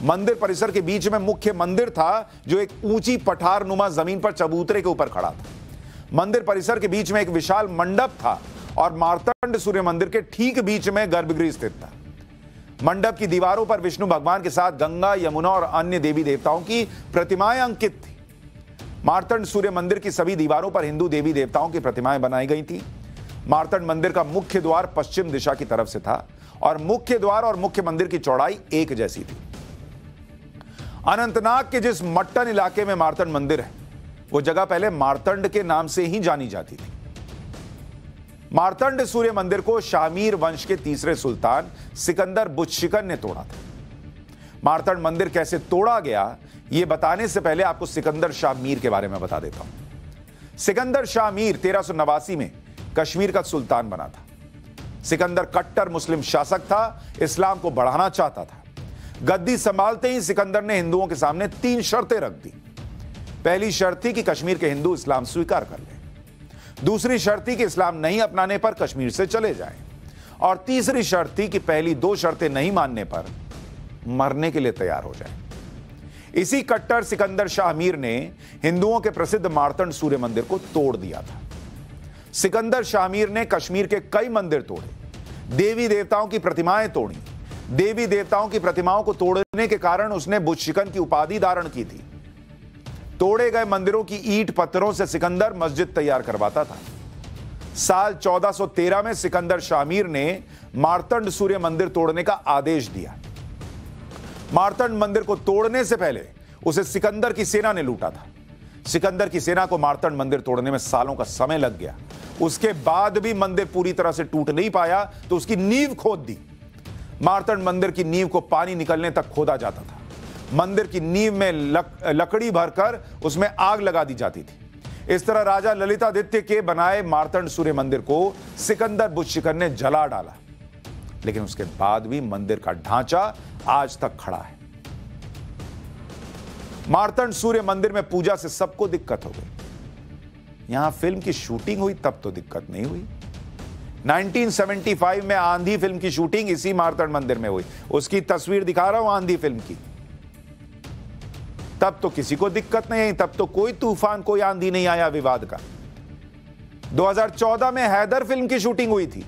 मंदिर परिसर के बीच में मुख्य मंदिर था, जो एक ऊंची पठारनुमा जमीन पर चबूतरे के ऊपर खड़ा था। मंदिर परिसर के बीच में एक विशाल मंडप था और मार्तंड सूर्य मंदिर के ठीक बीच में गर्भगृह स्थित था। मंडप की दीवारों पर विष्णु भगवान के साथ गंगा, यमुना और अन्य देवी देवताओं की प्रतिमाएं अंकित थी। मार्तंड सूर्य मंदिर की सभी दीवारों पर हिंदू देवी देवताओं की प्रतिमाएं बनाई गई थी। मार्तंड मंदिर का मुख्य द्वार पश्चिम दिशा की तरफ से था और मुख्य द्वार और मुख्य मंदिर की चौड़ाई एक जैसी थी। अनंतनाग के जिस मट्टन इलाके में मार्तंड मंदिर है, वो जगह पहले मार्तंड के नाम से ही जानी जाती थी। मार्तंड सूर्य मंदिर को शामीर वंश के तीसरे सुल्तान सिकंदर बुतशिकन ने तोड़ा था। मार्तंड मंदिर कैसे तोड़ा गया, यह बताने से पहले आपको सिकंदर शाह मीर के बारे में बता देता हूं। सिकंदर शाह मीर 1389 में कश्मीर का सुल्तान बना था। सिकंदर कट्टर मुस्लिम शासक था, इस्लाम को बढ़ाना चाहता था। गद्दी संभालते ही सिकंदर ने हिंदुओं के सामने 3 शर्तें रख दी। पहली शर्त थी कि कश्मीर के हिंदू इस्लाम स्वीकार कर लें। दूसरी शर्त थी कि इस्लाम नहीं अपनाने पर कश्मीर से चले जाएं। और तीसरी शर्त थी कि पहली 2 शर्तें नहीं मानने पर मरने के लिए तैयार हो जाएं। इसी कट्टर सिकंदर शाह मीर ने हिंदुओं के प्रसिद्ध मार्तंड सूर्य मंदिर को तोड़ दिया था। सिकंदर शाह मीर ने कश्मीर के कई मंदिर तोड़े, देवी देवताओं की प्रतिमाएं तोड़ी। देवी देवताओं की प्रतिमाओं को तोड़ने के कारण उसने बुतशिकन की उपाधि धारण की थी। तोड़े गए मंदिरों की ईंट पत्थरों से सिकंदर मस्जिद तैयार करवाता था। साल 1413 में सिकंदर शाह मीर ने मार्तंड सूर्य मंदिर तोड़ने का आदेश दिया। मार्तंड मंदिर को तोड़ने से पहले उसे सिकंदर की सेना ने लूटा था। सिकंदर की सेना को मार्तंड मंदिर तोड़ने में सालों का समय लग गया। उसके बाद भी मंदिर पूरी तरह से टूट नहीं पाया तो उसकी नींव खोद दी। मार्तंड मंदिर की नींव को पानी निकलने तक खोदा जाता था। मंदिर की नींव में लकड़ी भरकर उसमें आग लगा दी जाती थी। इस तरह राजा ललितादित्य के बनाए मार्तंड सूर्य मंदिर को सिकंदर बुतशिकन ने जला डाला, लेकिन उसके बाद भी मंदिर का ढांचा आज तक खड़ा है। मार्तंड सूर्य मंदिर में पूजा से सबको दिक्कत हो गई। यहां फिल्म की शूटिंग हुई तब तो दिक्कत नहीं हुई। 1975 में आंधी फिल्म की शूटिंग इसी मार्तंड मंदिर में हुई। उसकी तस्वीर दिखा रहा हूं आंधी फिल्म की। तब तो किसी को दिक्कत नहीं आई, तब तो कोई तूफान, कोई आंधी नहीं आया विवाद का। 2014 में हैदर फिल्म की शूटिंग हुई थी।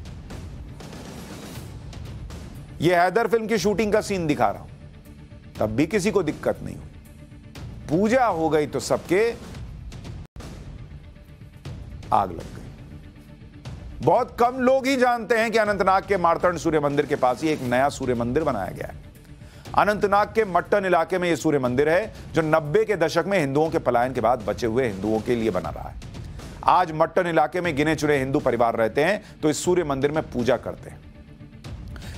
यह हैदर फिल्म की शूटिंग का सीन दिखा रहा हूं, तब भी किसी को दिक्कत नहीं हुई। पूजा हो गई तो सबके आग लग गई। बहुत कम लोग ही जानते हैं कि अनंतनाग के मार्तंड सूर्य मंदिर के पास ही एक नया सूर्य मंदिर बनाया गया है। अनंतनाग के मट्टन इलाके में यह सूर्य मंदिर है, जो 90 के दशक में हिंदुओं के पलायन के बाद बचे हुए हिंदुओं के लिए बना रहा है। आज मट्टन इलाके में गिने चुने हिंदू परिवार रहते हैं, तो इस सूर्य मंदिर में पूजा करते हैं।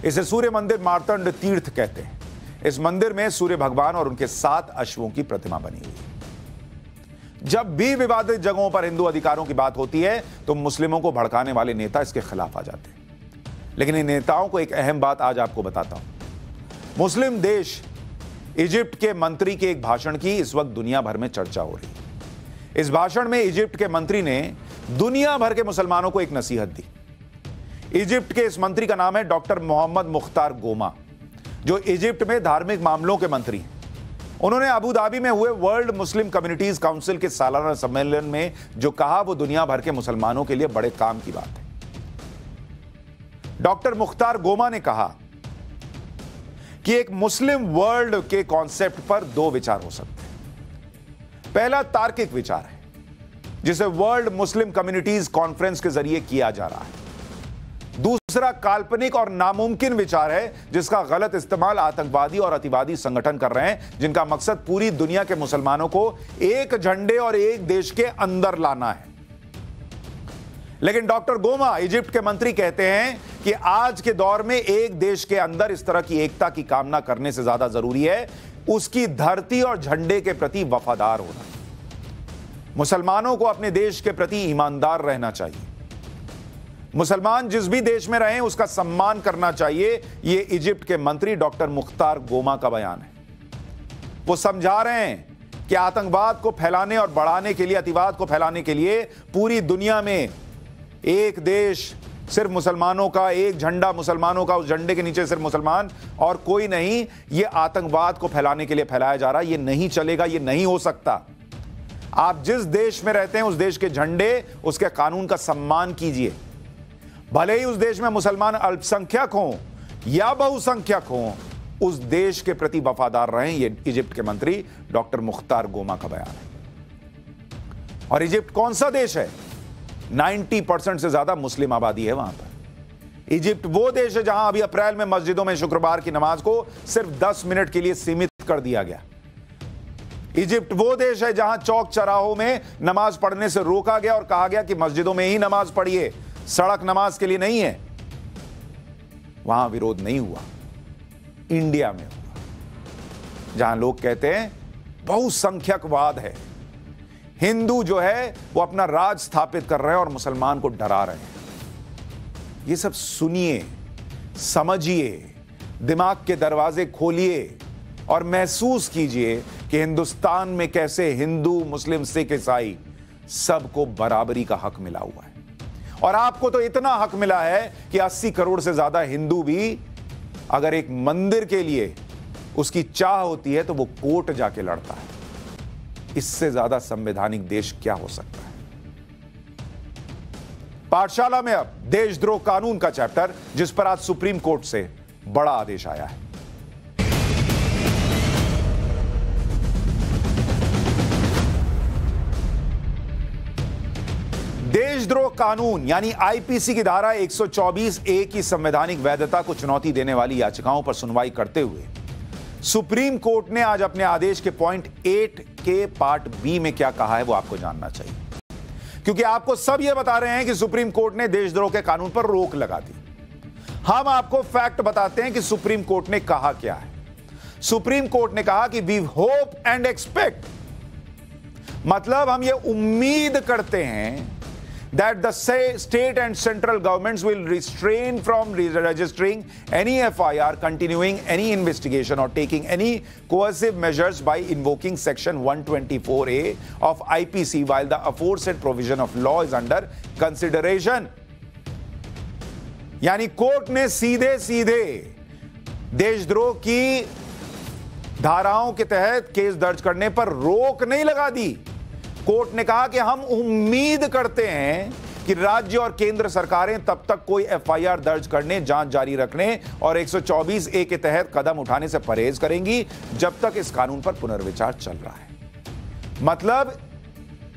इसे सूर्य मंदिर मार्तंड तीर्थ कहते हैं। इस मंदिर में सूर्य भगवान और उनके 7 अश्वों की प्रतिमा बनी हुई है। जब भी विवादित जगहों पर हिंदू अधिकारों की बात होती है तो मुस्लिमों को भड़काने वाले नेता इसके खिलाफ आ जाते हैं। लेकिन इन नेताओं को एक अहम बात आज आपको बताता हूं। मुस्लिम देश इजिप्ट के मंत्री के एक भाषण की इस वक्त दुनिया भर में चर्चा हो रही है। इस भाषण में इजिप्ट के मंत्री ने दुनिया भर के मुसलमानों को एक नसीहत दी। इजिप्ट के इस मंत्री का नाम है डॉक्टर मोहम्मद मुख्तार गोमा, जो इजिप्ट में धार्मिक मामलों के मंत्री हैं। उन्होंने अबू धाबी में हुए वर्ल्ड मुस्लिम कम्युनिटीज काउंसिल के सालाना सम्मेलन में जो कहा, वो दुनिया भर के मुसलमानों के लिए बड़े काम की बात है। डॉक्टर मुख्तार गोमा ने कहा कि एक मुस्लिम वर्ल्ड के कॉन्सेप्ट पर 2 विचार हो सकते हैं। पहला तार्किक विचार है, जिसे वर्ल्ड मुस्लिम कम्युनिटीज कॉन्फ्रेंस के जरिए किया जा रहा है। दूसरा काल्पनिक और नामुमकिन विचार है, जिसका गलत इस्तेमाल आतंकवादी और अतिवादी संगठन कर रहे हैं, जिनका मकसद पूरी दुनिया के मुसलमानों को एक झंडे और एक देश के अंदर लाना है। लेकिन डॉक्टर गोमा, इजिप्ट के मंत्री, कहते हैं कि आज के दौर में एक देश के अंदर इस तरह की एकता की कामना करने से ज्यादा जरूरी है उसकी धरती और झंडे के प्रति वफादार होना। मुसलमानों को अपने देश के प्रति ईमानदार रहना चाहिए। मुसलमान जिस भी देश में रहें उसका सम्मान करना चाहिए। यह इजिप्ट के मंत्री डॉक्टर मुख्तार गोमा का बयान है। वो समझा रहे हैं कि आतंकवाद को फैलाने और बढ़ाने के लिए, अतिवाद को फैलाने के लिए पूरी दुनिया में एक देश, सिर्फ मुसलमानों का एक झंडा, मुसलमानों का, उस झंडे के नीचे सिर्फ मुसलमान और कोई नहीं, ये आतंकवाद को फैलाने के लिए फैलाया जा रहा है। ये नहीं चलेगा, ये नहीं हो सकता। आप जिस देश में रहते हैं उस देश के झंडे, उसके कानून का सम्मान कीजिए। भले ही उस देश में मुसलमान अल्पसंख्यक हों या बहुसंख्यक हों, उस देश के प्रति वफादार रहें। यह इजिप्ट के मंत्री डॉक्टर मुख्तार गोमा का बयान है। और इजिप्ट कौन सा देश है? 90% से ज्यादा मुस्लिम आबादी है वहां पर। इजिप्ट वो देश है जहां अभी अप्रैल में मस्जिदों में शुक्रवार की नमाज को सिर्फ 10 मिनट के लिए सीमित कर दिया गया। इजिप्ट वो देश है जहां चौक चौराहों में नमाज पढ़ने से रोका गया और कहा गया कि मस्जिदों में ही नमाज पढ़िए, सड़क नमाज के लिए नहीं है। वहां विरोध नहीं हुआ। इंडिया में हुआ, जहां लोग कहते हैं बहुसंख्यकवाद है, हिंदू जो है वो अपना राज स्थापित कर रहे हैं और मुसलमान को डरा रहे हैं। ये सब सुनिए, समझिए, दिमाग के दरवाजे खोलिए और महसूस कीजिए कि हिंदुस्तान में कैसे हिंदू, मुस्लिम, सिख, ईसाई सबको बराबरी का हक मिला हुआ है। और आपको तो इतना हक मिला है कि 80 करोड़ से ज्यादा हिंदू भी अगर एक मंदिर के लिए उसकी चाह होती है तो वो कोर्ट जाके लड़ता है। इससे ज्यादा संवैधानिक देश क्या हो सकता है? पाठशाला में अब देशद्रोह कानून का चैप्टर, जिस पर आज सुप्रीम कोर्ट से बड़ा आदेश आया है। देशद्रोह कानून यानी आईपीसी की धारा 124A की संवैधानिक वैधता को चुनौती देने वाली याचिकाओं पर सुनवाई करते हुए सुप्रीम कोर्ट ने आज अपने आदेश के पॉइंट 8 के पार्ट बी में क्या कहा है वो आपको जानना चाहिए, क्योंकि आपको सब यह बता रहे हैं कि सुप्रीम कोर्ट ने देशद्रोह के कानून पर रोक लगा दी। हम आपको फैक्ट बताते हैं कि सुप्रीम कोर्ट ने कहा क्या है। सुप्रीम कोर्ट ने कहा कि वी होप एंड एक्सपेक्ट, मतलब हम ये उम्मीद करते हैं that the state and central governments will refrain from registering any FIR, continuing any investigation or taking any coercive measures by invoking section 124A of IPC while the aforesaid provision of law is under consideration। यानी कोर्ट ने सीधे सीधे देशद्रोह की धाराओं के तहत केस दर्ज करने पर रोक नहीं लगा दी। कोर्ट ने कहा कि हम उम्मीद करते हैं कि राज्य और केंद्र सरकारें तब तक कोई एफआईआर दर्ज करने, जांच जारी रखने और 124A के तहत कदम उठाने से परहेज करेंगी जब तक इस कानून पर पुनर्विचार चल रहा है। मतलब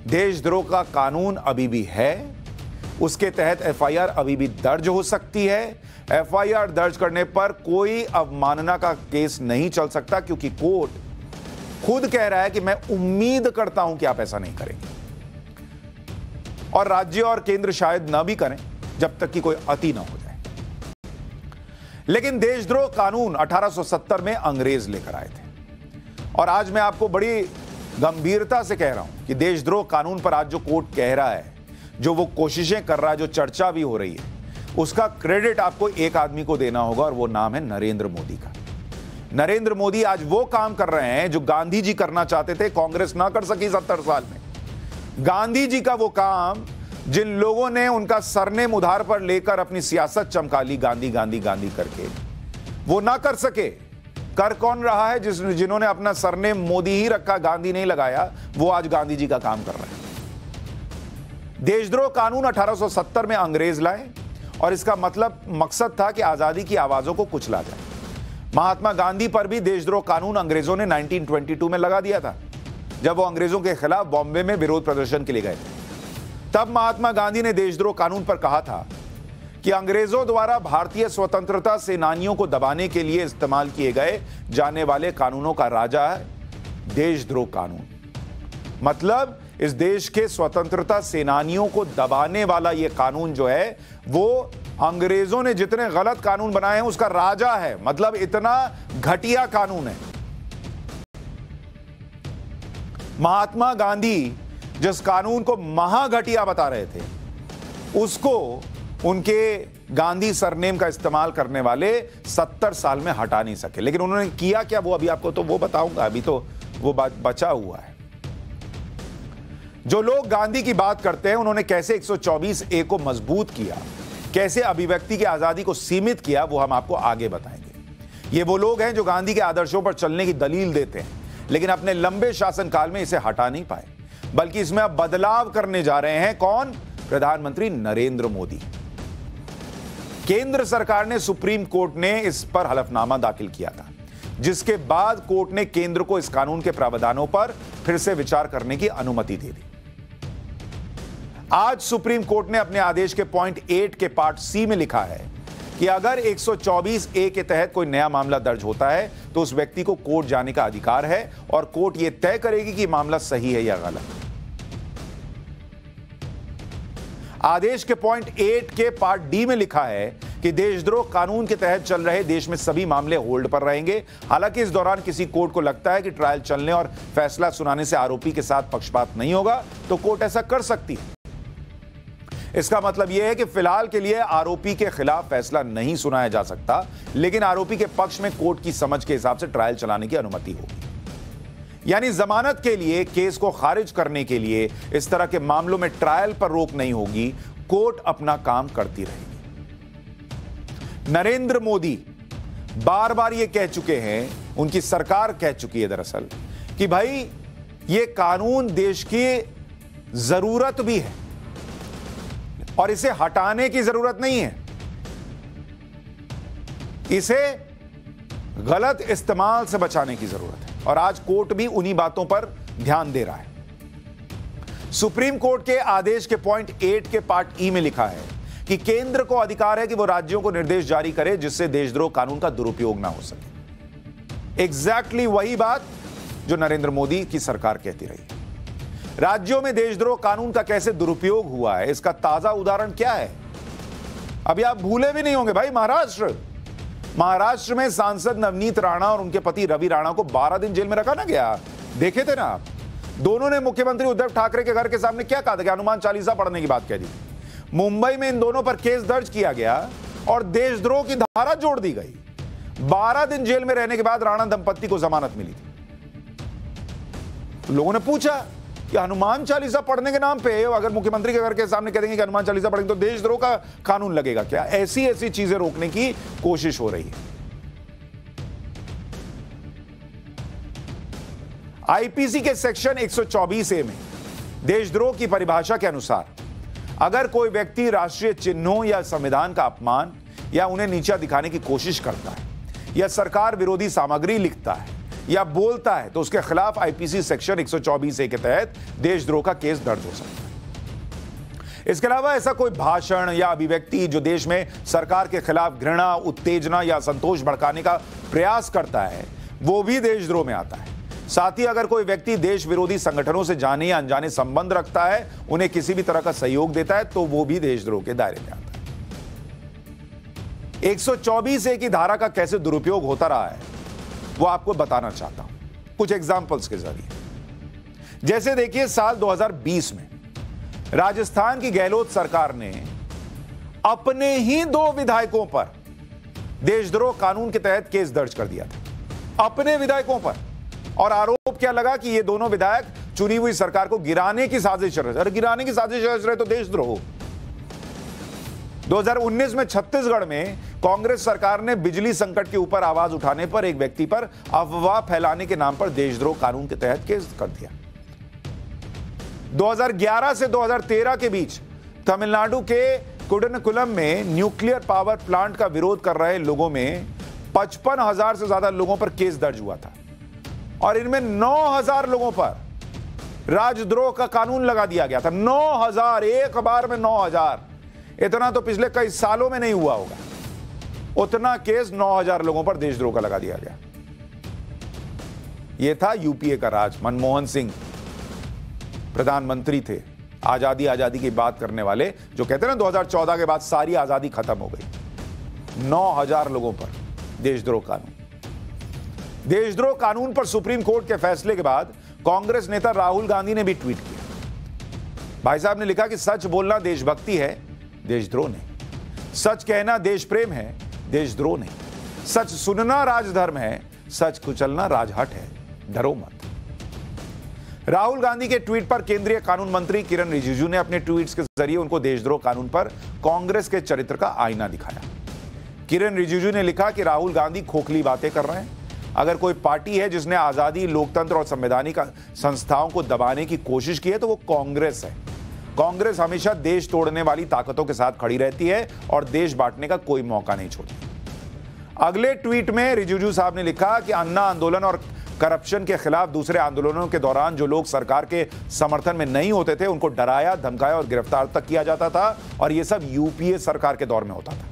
देशद्रोह का कानून अभी भी है, उसके तहत एफआईआर अभी भी दर्ज हो सकती है। एफआईआर दर्ज करने पर कोई अवमानना का केस नहीं चल सकता, क्योंकि कोर्ट खुद कह रहा है कि मैं उम्मीद करता हूं कि आप ऐसा नहीं करेंगे, और राज्य और केंद्र शायद ना भी करें जब तक कि कोई अति ना हो जाए। लेकिन देशद्रोह कानून 1870 में अंग्रेज लेकर आए थे, और आज मैं आपको बड़ी गंभीरता से कह रहा हूं कि देशद्रोह कानून पर आज जो कोर्ट कह रहा है, जो वो कोशिशें कर रहा है, जो चर्चा भी हो रही है, उसका क्रेडिट आपको एक आदमी को देना होगा, और वो नाम है नरेंद्र मोदी का। नरेंद्र मोदी आज वो काम कर रहे हैं जो गांधी जी करना चाहते थे, कांग्रेस ना कर सकी 70 साल में। गांधी जी का वो काम जिन लोगों ने उनका सरनेम उधार पर लेकर अपनी सियासत चमका ली, गांधी गांधी गांधी करके, वो ना कर सके। कर कौन रहा है? जिन्होंने अपना सरनेम मोदी ही रखा, गांधी नहीं लगाया, वो आज गांधी जी का काम कर रहे हैं। देशद्रोह कानून 1870 में अंग्रेज लाए, और इसका मकसद था कि आजादी की आवाजों को कुचला जाए। महात्मा गांधी पर भी देशद्रोह कानून अंग्रेजों ने 1922 में लगा दिया था, जब वो अंग्रेजों के खिलाफ बॉम्बे में विरोध प्रदर्शन के लिए गए थे। तब महात्मा गांधी ने देशद्रोह कानून पर कहा था कि अंग्रेजों द्वारा भारतीय स्वतंत्रता सेनानियों को दबाने के लिए इस्तेमाल किए गए जाने वाले कानूनों का राजा है देशद्रोह कानून। मतलब इस देश के स्वतंत्रता सेनानियों को दबाने वाला यह कानून जो है, वो अंग्रेजों ने जितने गलत कानून बनाए हैं उसका राजा है। मतलब इतना घटिया कानून है। महात्मा गांधी जिस कानून को महाघटिया बता रहे थे, उसको उनके गांधी सरनेम का इस्तेमाल करने वाले 70 साल में हटा नहीं सके। लेकिन उन्होंने किया क्या, वो अभी आपको तो वो बताऊंगा, अभी तो वो बचा हुआ है। जो लोग गांधी की बात करते हैं, उन्होंने कैसे 124A को मजबूत किया, कैसे अभिव्यक्ति की आजादी को सीमित किया, वो हम आपको आगे बताएंगे। ये वो लोग हैं जो गांधी के आदर्शों पर चलने की दलील देते हैं, लेकिन अपने लंबे शासनकाल में इसे हटा नहीं पाए, बल्कि इसमें अब बदलाव करने जा रहे हैं। कौन? प्रधानमंत्री नरेंद्र मोदी। केंद्र सरकार ने सुप्रीम कोर्ट ने इस पर हलफनामा दाखिल किया था, जिसके बाद कोर्ट ने केंद्र को इस कानून के प्रावधानों पर फिर से विचार करने की अनुमति दे दी। आज सुप्रीम कोर्ट ने अपने आदेश के पॉइंट 8 के पार्ट सी में लिखा है कि अगर 124A के तहत कोई नया मामला दर्ज होता है तो उस व्यक्ति को कोर्ट जाने का अधिकार है और कोर्ट यह तय करेगी कि मामला सही है या गलत। आदेश के पॉइंट 8 के पार्ट डी में लिखा है कि देशद्रोह कानून के तहत चल रहे देश में सभी मामले होल्ड पर रहेंगे। हालांकि इस दौरान किसी कोर्ट को लगता है कि ट्रायल चलने और फैसला सुनाने से आरोपी के साथ पक्षपात नहीं होगा तो कोर्ट ऐसा कर सकती है। इसका मतलब यह है कि फिलहाल के लिए आरोपी के खिलाफ फैसला नहीं सुनाया जा सकता, लेकिन आरोपी के पक्ष में कोर्ट की समझ के हिसाब से ट्रायल चलाने की अनुमति होगी। यानी जमानत के लिए, केस को खारिज करने के लिए इस तरह के मामलों में ट्रायल पर रोक नहीं होगी, कोर्ट अपना काम करती रहेगी। नरेंद्र मोदी बार बार यह कह चुके हैं, उनकी सरकार कह चुकी है दरअसल, कि भाई यह कानून देश की जरूरत भी है और इसे हटाने की जरूरत नहीं है, इसे गलत इस्तेमाल से बचाने की जरूरत है। और आज कोर्ट भी उन्हीं बातों पर ध्यान दे रहा है। सुप्रीम कोर्ट के आदेश के पॉइंट 8 के पार्ट ई में लिखा है कि केंद्र को अधिकार है कि वो राज्यों को निर्देश जारी करे जिससे देशद्रोह कानून का दुरुपयोग ना हो सके। एग्जैक्टली वही बात जो नरेंद्र मोदी की सरकार कहती रही। राज्यों में देशद्रोह कानून का कैसे दुरुपयोग हुआ है, इसका ताजा उदाहरण क्या है? अभी आप भूले भी नहीं होंगे भाई, महाराष्ट्र में सांसद नवनीत राणा और उनके पति रवि राणा को 12 दिन जेल में रखा ना गया। देखे थे ना आप? दोनों ने मुख्यमंत्री उद्धव ठाकरे के घर के सामने क्या कहा था कि हनुमान चालीसा पढ़ने की बात कह दी। मुंबई में इन दोनों पर केस दर्ज किया गया और देशद्रोह की धारा जोड़ दी गई। 12 दिन जेल में रहने के बाद राणा दंपत्ति को जमानत मिली थी। लोगों ने पूछा कि हनुमान चालीसा पढ़ने के नाम पे अगर मुख्यमंत्री के घर के सामने कह देंगे कि हनुमान चालीसा पढ़ेंगे तो देशद्रोह का कानून लगेगा क्या? ऐसी चीजें रोकने की कोशिश हो रही है। आईपीसी के सेक्शन 124A में देशद्रोह की परिभाषा के अनुसार अगर कोई व्यक्ति राष्ट्रीय चिन्हों या संविधान का अपमान या उन्हें नीचा दिखाने की कोशिश करता है या सरकार विरोधी सामग्री लिखता है या बोलता है तो उसके खिलाफ आईपीसी सेक्शन 124A के तहत देशद्रोह का केस दर्ज हो सकता है। इसके अलावा ऐसा कोई भाषण या अभिव्यक्ति जो देश में सरकार के खिलाफ घृणा, उत्तेजना या असंतोष भड़काने का प्रयास करता है, वो भी देशद्रोह में आता है। साथ ही अगर कोई व्यक्ति देश विरोधी संगठनों से जाने या अनजाने संबंध रखता है, उन्हें किसी भी तरह का सहयोग देता है, तो वो भी देशद्रोह के दायरे में आता है। 124A की धारा का कैसे दुरुपयोग होता रहा है वो आपको बताना चाहता हूं कुछ एग्जाम्पल्स के जरिए। जैसे देखिए, साल 2020 में राजस्थान की गहलोत सरकार ने अपने ही 2 विधायकों पर देशद्रोह कानून के तहत केस दर्ज कर दिया था, अपने विधायकों पर। और आरोप क्या लगा कि ये दोनों विधायक चुनी हुई सरकार को गिराने की साजिश रहे। अरे गिराने की साजिश रहे तो देशद्रोह। 2019 में छत्तीसगढ़ में कांग्रेस सरकार ने बिजली संकट के ऊपर आवाज उठाने पर एक व्यक्ति पर अफवाह फैलाने के नाम पर देशद्रोह कानून के तहत केस कर दिया। 2011 से 2013 के बीच तमिलनाडु के कुडनकुलम में न्यूक्लियर पावर प्लांट का विरोध कर रहे लोगों में 55,000 से ज्यादा लोगों पर केस दर्ज हुआ था और इनमें 9,000 लोगों पर राजद्रोह का कानून लगा दिया गया था। 9,000, एक बार में 9,000। इतना तो पिछले कई सालों में नहीं हुआ होगा। उतना केस 9,000 लोगों पर देशद्रोह का लगा दिया गया। यह था यूपीए का राज। मनमोहन सिंह प्रधानमंत्री थे, आजादी की बात करने वाले, जो कहते हैं ना 2014 के बाद सारी आजादी खत्म हो गई। 9,000 लोगों पर देशद्रोह कानून। देशद्रोह कानून पर सुप्रीम कोर्ट के फैसले के बाद कांग्रेस नेता राहुल गांधी ने भी ट्वीट किया। भाई साहब ने लिखा कि सच बोलना देशभक्ति है, देशद्रोह नहीं। सच कहना देश प्रेम है, देशद्रोह नहीं। सच सुनना राजधर्म है, सच कुचलना राजहट है, डरो मत। राहुल गांधी के ट्वीट पर केंद्रीय कानून मंत्री किरण रिजिजू ने अपने ट्वीट्स के जरिए उनको देशद्रोह कानून पर कांग्रेस के चरित्र का आईना दिखाया। किरण रिजिजू ने लिखा कि राहुल गांधी खोखली बातें कर रहे हैं। अगर कोई पार्टी है जिसने आजादी, लोकतंत्र और संवैधानिक संस्थाओं को दबाने की कोशिश की है तो वो कांग्रेस है। कांग्रेस हमेशा देश तोड़ने वाली ताकतों के साथ खड़ी रहती है और देश बांटने का कोई मौका नहीं छोड़ती। अगले ट्वीट में रिजिजू साहब ने लिखा कि अन्ना आंदोलन और करप्शन के खिलाफ दूसरे आंदोलनों के दौरान जो लोग सरकार के समर्थन में नहीं होते थे उनको डराया, धमकाया और गिरफ्तार तक किया जाता था, और यह सब यूपीए सरकार के दौर में होता था।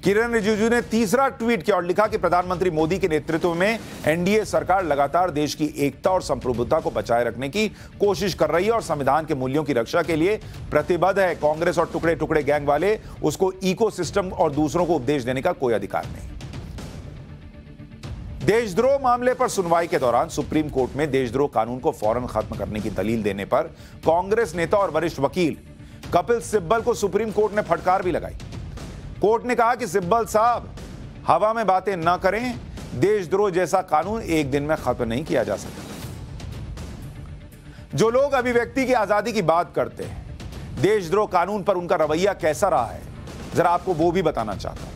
किरण रिजिजू ने तीसरा ट्वीट किया और लिखा कि प्रधानमंत्री मोदी के नेतृत्व में एनडीए सरकार लगातार देश की एकता और संप्रभुता को बचाए रखने की कोशिश कर रही है और संविधान के मूल्यों की रक्षा के लिए प्रतिबद्ध है। कांग्रेस और टुकड़े टुकड़े गैंग वाले उसको इकोसिस्टम और दूसरों को उपदेश देने का कोई अधिकार नहीं। देशद्रोह मामले पर सुनवाई के दौरान सुप्रीम कोर्ट में देशद्रोह कानून को फौरन खत्म करने की दलील देने पर कांग्रेस नेता और वरिष्ठ वकील कपिल सिब्बल को सुप्रीम कोर्ट ने फटकार भी लगाई। कोर्ट ने कहा कि सिब्बल साहब हवा में बातें न करें, देशद्रोह जैसा कानून एक दिन में खत्म नहीं किया जा सकता। जो लोग अभिव्यक्ति की आजादी की बात करते हैं, देशद्रोह कानून पर उनका रवैया कैसा रहा है, जरा आपको वो भी बताना चाहता हूं।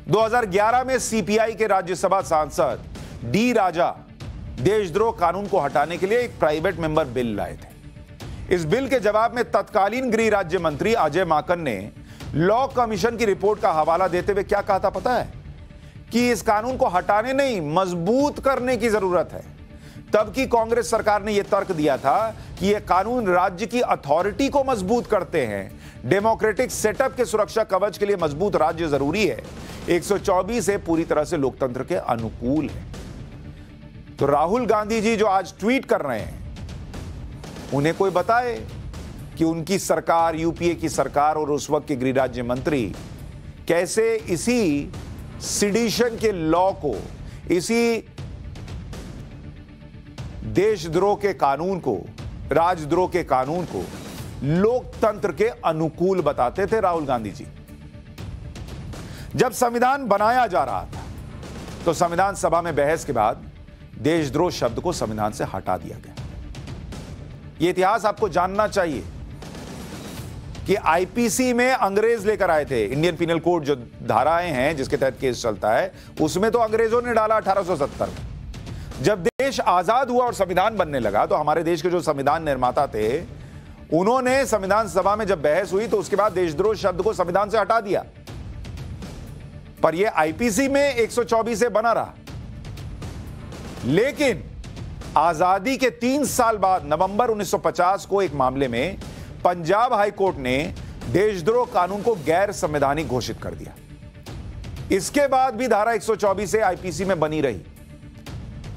2011 में सीपीआई के राज्यसभा सांसद डी राजा देशद्रोह कानून को हटाने के लिए एक प्राइवेट मेंबर बिल लाए थे। इस बिल के जवाब में तत्कालीन गृह राज्य मंत्री अजय माकन ने लॉ कमीशन की रिपोर्ट का हवाला देते हुए क्या कहा था पता है? कि इस कानून को हटाने नहीं, मजबूत करने की जरूरत है। तब की कांग्रेस सरकार ने यह तर्क दिया था कि यह कानून राज्य की अथॉरिटी को मजबूत करते हैं। डेमोक्रेटिक सेटअप के सुरक्षा कवच के लिए मजबूत राज्य जरूरी है। 124 है पूरी तरह से लोकतंत्र के अनुकूल है। तो राहुल गांधी जी जो आज ट्वीट कर रहे हैं, उन्हें कोई बताए कि उनकी सरकार, यूपीए की सरकार और उस वक्त के गृह राज्य मंत्री कैसे इसी सिडिशन के लॉ को, इसी देशद्रोह के कानून को, राजद्रोह के कानून को लोकतंत्र के अनुकूल बताते थे। राहुल गांधी जी जब संविधान बनाया जा रहा था तो संविधान सभा में बहस के बाद देशद्रोह शब्द को संविधान से हटा दिया गया। यह इतिहास आपको जानना चाहिए कि आईपीसी में अंग्रेज लेकर आए थे। इंडियन पिनल कोड जो धाराएं हैं जिसके तहत केस चलता है, उसमें तो अंग्रेजों ने डाला 1870 में। जब देश आजाद हुआ और संविधान बनने लगा तो हमारे देश के जो संविधान निर्माता थे, उन्होंने संविधान सभा में जब बहस हुई तो उसके बाद देशद्रोह शब्द को संविधान से हटा दिया। पर यह आईपीसी में 124 से बना रहा। लेकिन आजादी के 3 साल बाद नवंबर 1950 को एक मामले में पंजाब हाई कोर्ट ने देशद्रोह कानून को गैर संवैधानिक घोषित कर दिया। इसके बाद भी धारा 124 से आईपीसी में बनी रही।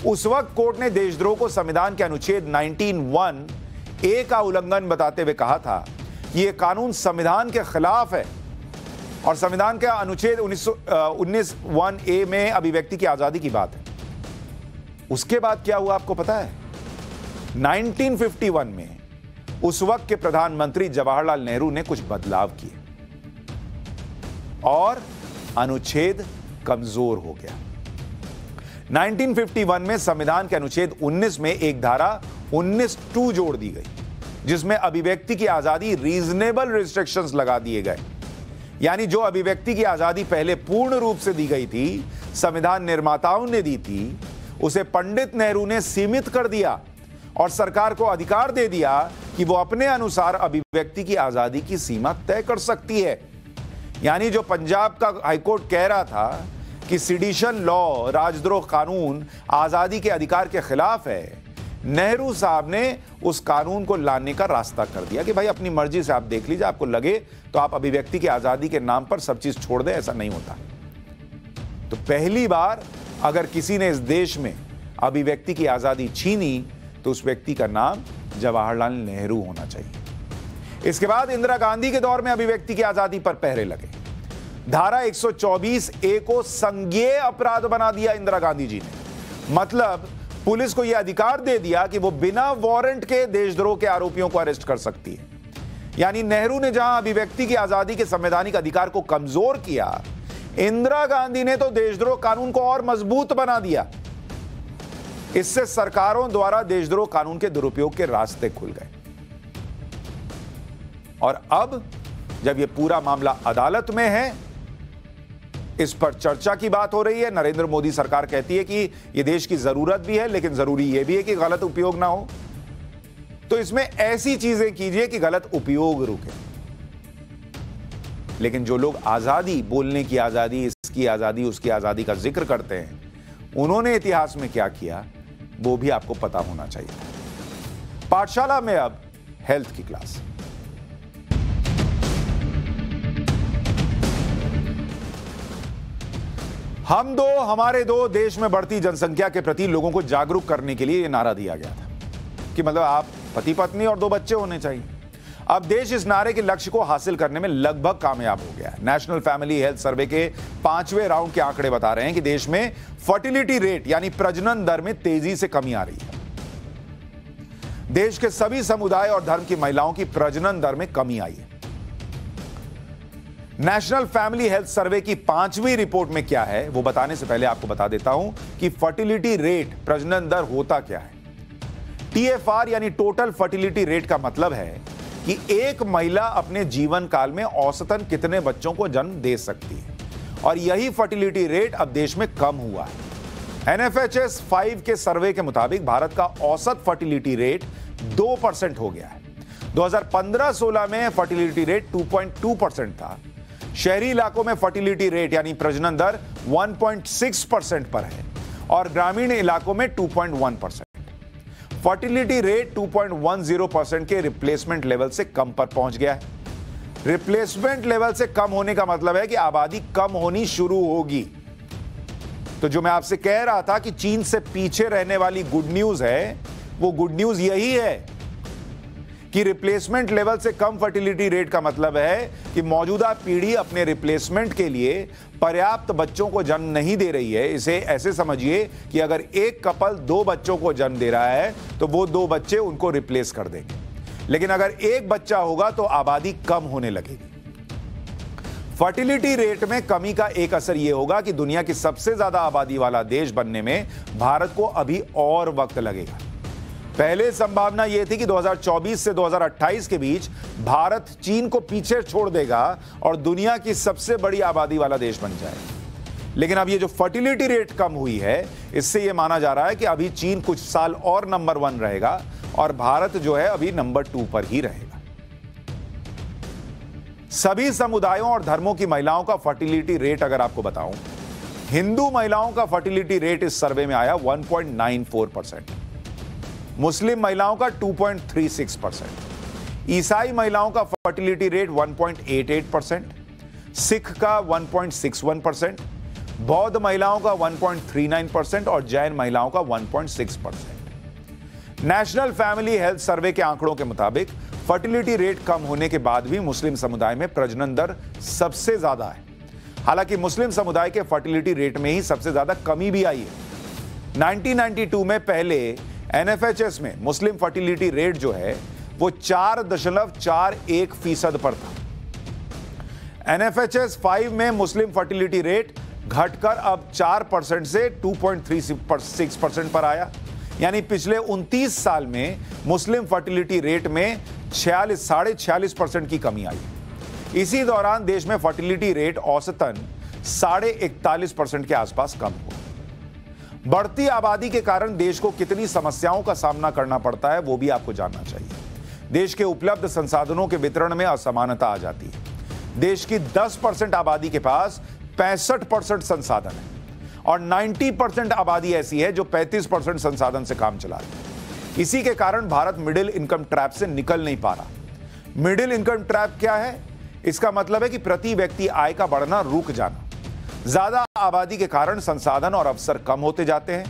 उस वक्त कोर्ट ने देशद्रोह को संविधान के अनुच्छेद 19(1) का उल्लंघन बताते हुए कहा था कि यह कानून संविधान के खिलाफ है और संविधान के अनुच्छेद 19(1)(a) में अभिव्यक्ति की आजादी की बात है। उसके बाद क्या हुआ आपको पता है? 1951 में उस वक्त के प्रधानमंत्री जवाहरलाल नेहरू ने कुछ बदलाव किए और अनुच्छेद कमजोर हो गया। 1951 में संविधान के अनुच्छेद 19 में एक धारा 19(2) जोड़ दी गई, जिसमें अभिव्यक्ति की आजादी रीजनेबल रिस्ट्रिक्शंस लगा दिए गए। यानी जो अभिव्यक्ति की आजादी पहले पूर्ण रूप से दी गई थी, संविधान निर्माताओं ने दी थी, उसे पंडित नेहरू ने सीमित कर दिया और सरकार को अधिकार दे दिया कि वो अपने अनुसार अभिव्यक्ति की आजादी की सीमा तय कर सकती है। यानी जो पंजाब का हाईकोर्ट कह रहा था कि सिडिशन लॉ, राजद्रोह कानून आजादी के अधिकार के खिलाफ है, नेहरू साहब ने उस कानून को लाने का रास्ता कर दिया कि भाई अपनी मर्जी से आप देख लीजिए, आपको लगे तो आप अभिव्यक्ति की आजादी के नाम पर सब चीज छोड़ दें। ऐसा नहीं होता। तो पहली बार अगर किसी ने इस देश में अभिव्यक्ति की आजादी छीनी तो उस व्यक्ति का नाम जवाहरलाल नेहरू होना चाहिए। इसके बाद इंदिरा गांधी के दौर में अभिव्यक्ति की आजादी पर पहरे लगे। धारा 124(a) को संज्ञेय अपराध बना दिया इंदिरा गांधी जी ने। मतलब पुलिस को यह अधिकार दे दिया कि वो बिना वारंट के देशद्रोह के आरोपियों को अरेस्ट कर सकती है। यानी नेहरू ने जहां अभिव्यक्ति की आजादी के संवैधानिक अधिकार को कमजोर किया, इंदिरा गांधी ने तो देशद्रोह कानून को और मजबूत बना दिया। इससे सरकारों द्वारा देशद्रोह कानून के दुरुपयोग के रास्ते खुल गए। और अब जब यह पूरा मामला अदालत में है, इस पर चर्चा की बात हो रही है। नरेंद्र मोदी सरकार कहती है कि यह देश की जरूरत भी है, लेकिन जरूरी यह भी है कि गलत उपयोग ना हो। तो इसमें ऐसी चीजें कीजिए कि गलत उपयोग रुके। लेकिन जो लोग आजादी, बोलने की आजादी, इसकी आजादी, उसकी आजादी का जिक्र करते हैं, उन्होंने इतिहास में क्या किया वो भी आपको पता होना चाहिए। पाठशाला में अब हेल्थ की क्लास। हम दो हमारे दो, देश में बढ़ती जनसंख्या के प्रति लोगों को जागरूक करने के लिए यह नारा दिया गया था कि मतलब आप पति पत्नी और 2 बच्चे होने चाहिए। अब देश इस नारे के लक्ष्य को हासिल करने में लगभग कामयाब हो गया है। नेशनल फैमिली हेल्थ सर्वे के 5वें राउंड के आंकड़े बता रहे हैं कि देश में फर्टिलिटी रेट यानी प्रजनन दर में तेजी से कमी आ रही है। देश के सभी समुदाय और धर्म की महिलाओं की प्रजनन दर में कमी आई है। नेशनल फैमिली हेल्थ सर्वे की 5वीं रिपोर्ट में क्या है वो बताने से पहले आपको बता देता हूं कि फर्टिलिटी रेट, प्रजनन दर होता क्या है। TFR यानी टोटल फर्टिलिटी रेट का मतलब है कि एक महिला अपने जीवन काल में औसतन कितने बच्चों को जन्म दे सकती है, और यही फर्टिलिटी रेट अब देश में कम हुआ है। NFHS 5 के सर्वे के मुताबिक भारत का औसत फर्टिलिटी रेट 2% हो गया है। 2015-16 में फर्टिलिटी रेट 2.2% था। शहरी इलाकों में फर्टिलिटी रेट यानी प्रजनन दर 1.6% पर है और ग्रामीण इलाकों में 2.1%। फर्टिलिटी रेट 2.10% के रिप्लेसमेंट लेवल से कम पर पहुंच गया है। रिप्लेसमेंट लेवल से कम होने का मतलब है कि आबादी कम होनी शुरू होगी। तो जो मैं आपसे कह रहा था कि चीन से पीछे रहने वाली गुड न्यूज है, वो गुड न्यूज यही है कि रिप्लेसमेंट लेवल से कम फर्टिलिटी रेट का मतलब है कि मौजूदा पीढ़ी अपने रिप्लेसमेंट के लिए पर्याप्त बच्चों को जन्म नहीं दे रही है। इसे ऐसे समझिए कि अगर एक कपल 2 बच्चों को जन्म दे रहा है तो वो 2 बच्चे उनको रिप्लेस कर देंगे, लेकिन अगर एक बच्चा होगा तो आबादी कम होने लगेगी। फर्टिलिटी रेट में कमी का एक असर यह होगा कि दुनिया की सबसे ज्यादा आबादी वाला देश बनने में भारत को अभी और वक्त लगेगा। पहले संभावना यह थी कि 2024 से 2028 के बीच भारत चीन को पीछे छोड़ देगा और दुनिया की सबसे बड़ी आबादी वाला देश बन जाएगा। लेकिन अब ये जो फर्टिलिटी रेट कम हुई है, इससे यह माना जा रहा है कि अभी चीन कुछ साल और नंबर 1 रहेगा और भारत जो है अभी नंबर 2 पर ही रहेगा। सभी समुदायों और धर्मों की महिलाओं का फर्टिलिटी रेट अगर आपको बताऊं, हिंदू महिलाओं का फर्टिलिटी रेट इस सर्वे में आया 1.94%, मुस्लिम महिलाओं का 2.36%, ईसाई महिलाओं का फर्टिलिटी रेट 1.88%, सिख का 1.61%, बौद्ध महिलाओं का 1.39% और जैन महिलाओं का 1.6%। नेशनल फैमिली हेल्थ सर्वे के आंकड़ों के मुताबिक फर्टिलिटी रेट कम होने के बाद भी मुस्लिम समुदाय में प्रजनन दर सबसे ज्यादा है। हालांकि मुस्लिम समुदाय के फर्टिलिटी रेट में ही सबसे ज्यादा कमी भी आई है। 1992 में पहले NFHS में मुस्लिम फर्टिलिटी रेट जो है वो 4.41% पर था। NFHS 5 में मुस्लिम फर्टिलिटी रेट घटकर अब 4% से 2.36% पर आया। यानी पिछले 29 साल में मुस्लिम फर्टिलिटी रेट में 46.5% की कमी आई। इसी दौरान देश में फर्टिलिटी रेट औसतन 41.5% के आसपास कम हुआ। बढ़ती आबादी के कारण देश को कितनी समस्याओं का सामना करना पड़ता है वो भी आपको जानना चाहिए। देश के उपलब्ध संसाधनों के वितरण में असमानता आ जाती है। देश की 10% आबादी के पास 65% संसाधन है और 90% आबादी ऐसी है जो 35% संसाधन से काम चला रही है। इसी के कारण भारत मिडिल इनकम ट्रैप से निकल नहीं पा रहा। मिडिल इनकम ट्रैप क्या है? इसका मतलब है कि प्रति व्यक्ति आय का बढ़ना रुक जाना। ज्यादा आबादी के कारण संसाधन और अवसर कम होते जाते हैं।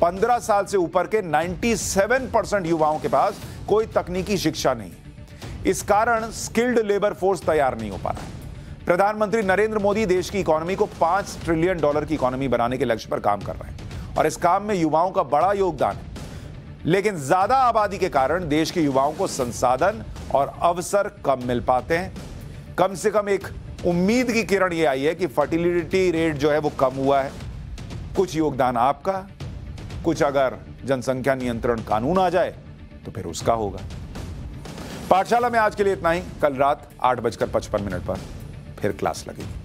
15 साल से ऊपर के 97% युवाओं के पास कोई तकनीकी शिक्षा नहीं है। इस कारण स्किल्ड लेबर फोर्स तैयार नहीं हो पा रहा है। प्रधानमंत्री नरेंद्र मोदी देश की इकोनॉमी को $5 ट्रिलियन की इकोनॉमी बनाने के लक्ष्य पर काम कर रहे हैं और इस काम में युवाओं का बड़ा योगदान है। लेकिन ज्यादा आबादी के कारण देश के युवाओं को संसाधन और अवसर कम मिल पाते हैं। कम से कम एक उम्मीद की किरण यह आई है कि फर्टिलिटी रेट जो है वो कम हुआ है। कुछ योगदान आपका, कुछ अगर जनसंख्या नियंत्रण कानून आ जाए तो फिर उसका होगा। पाठशाला में आज के लिए इतना ही। कल रात 8:55 पर फिर क्लास लगेगी।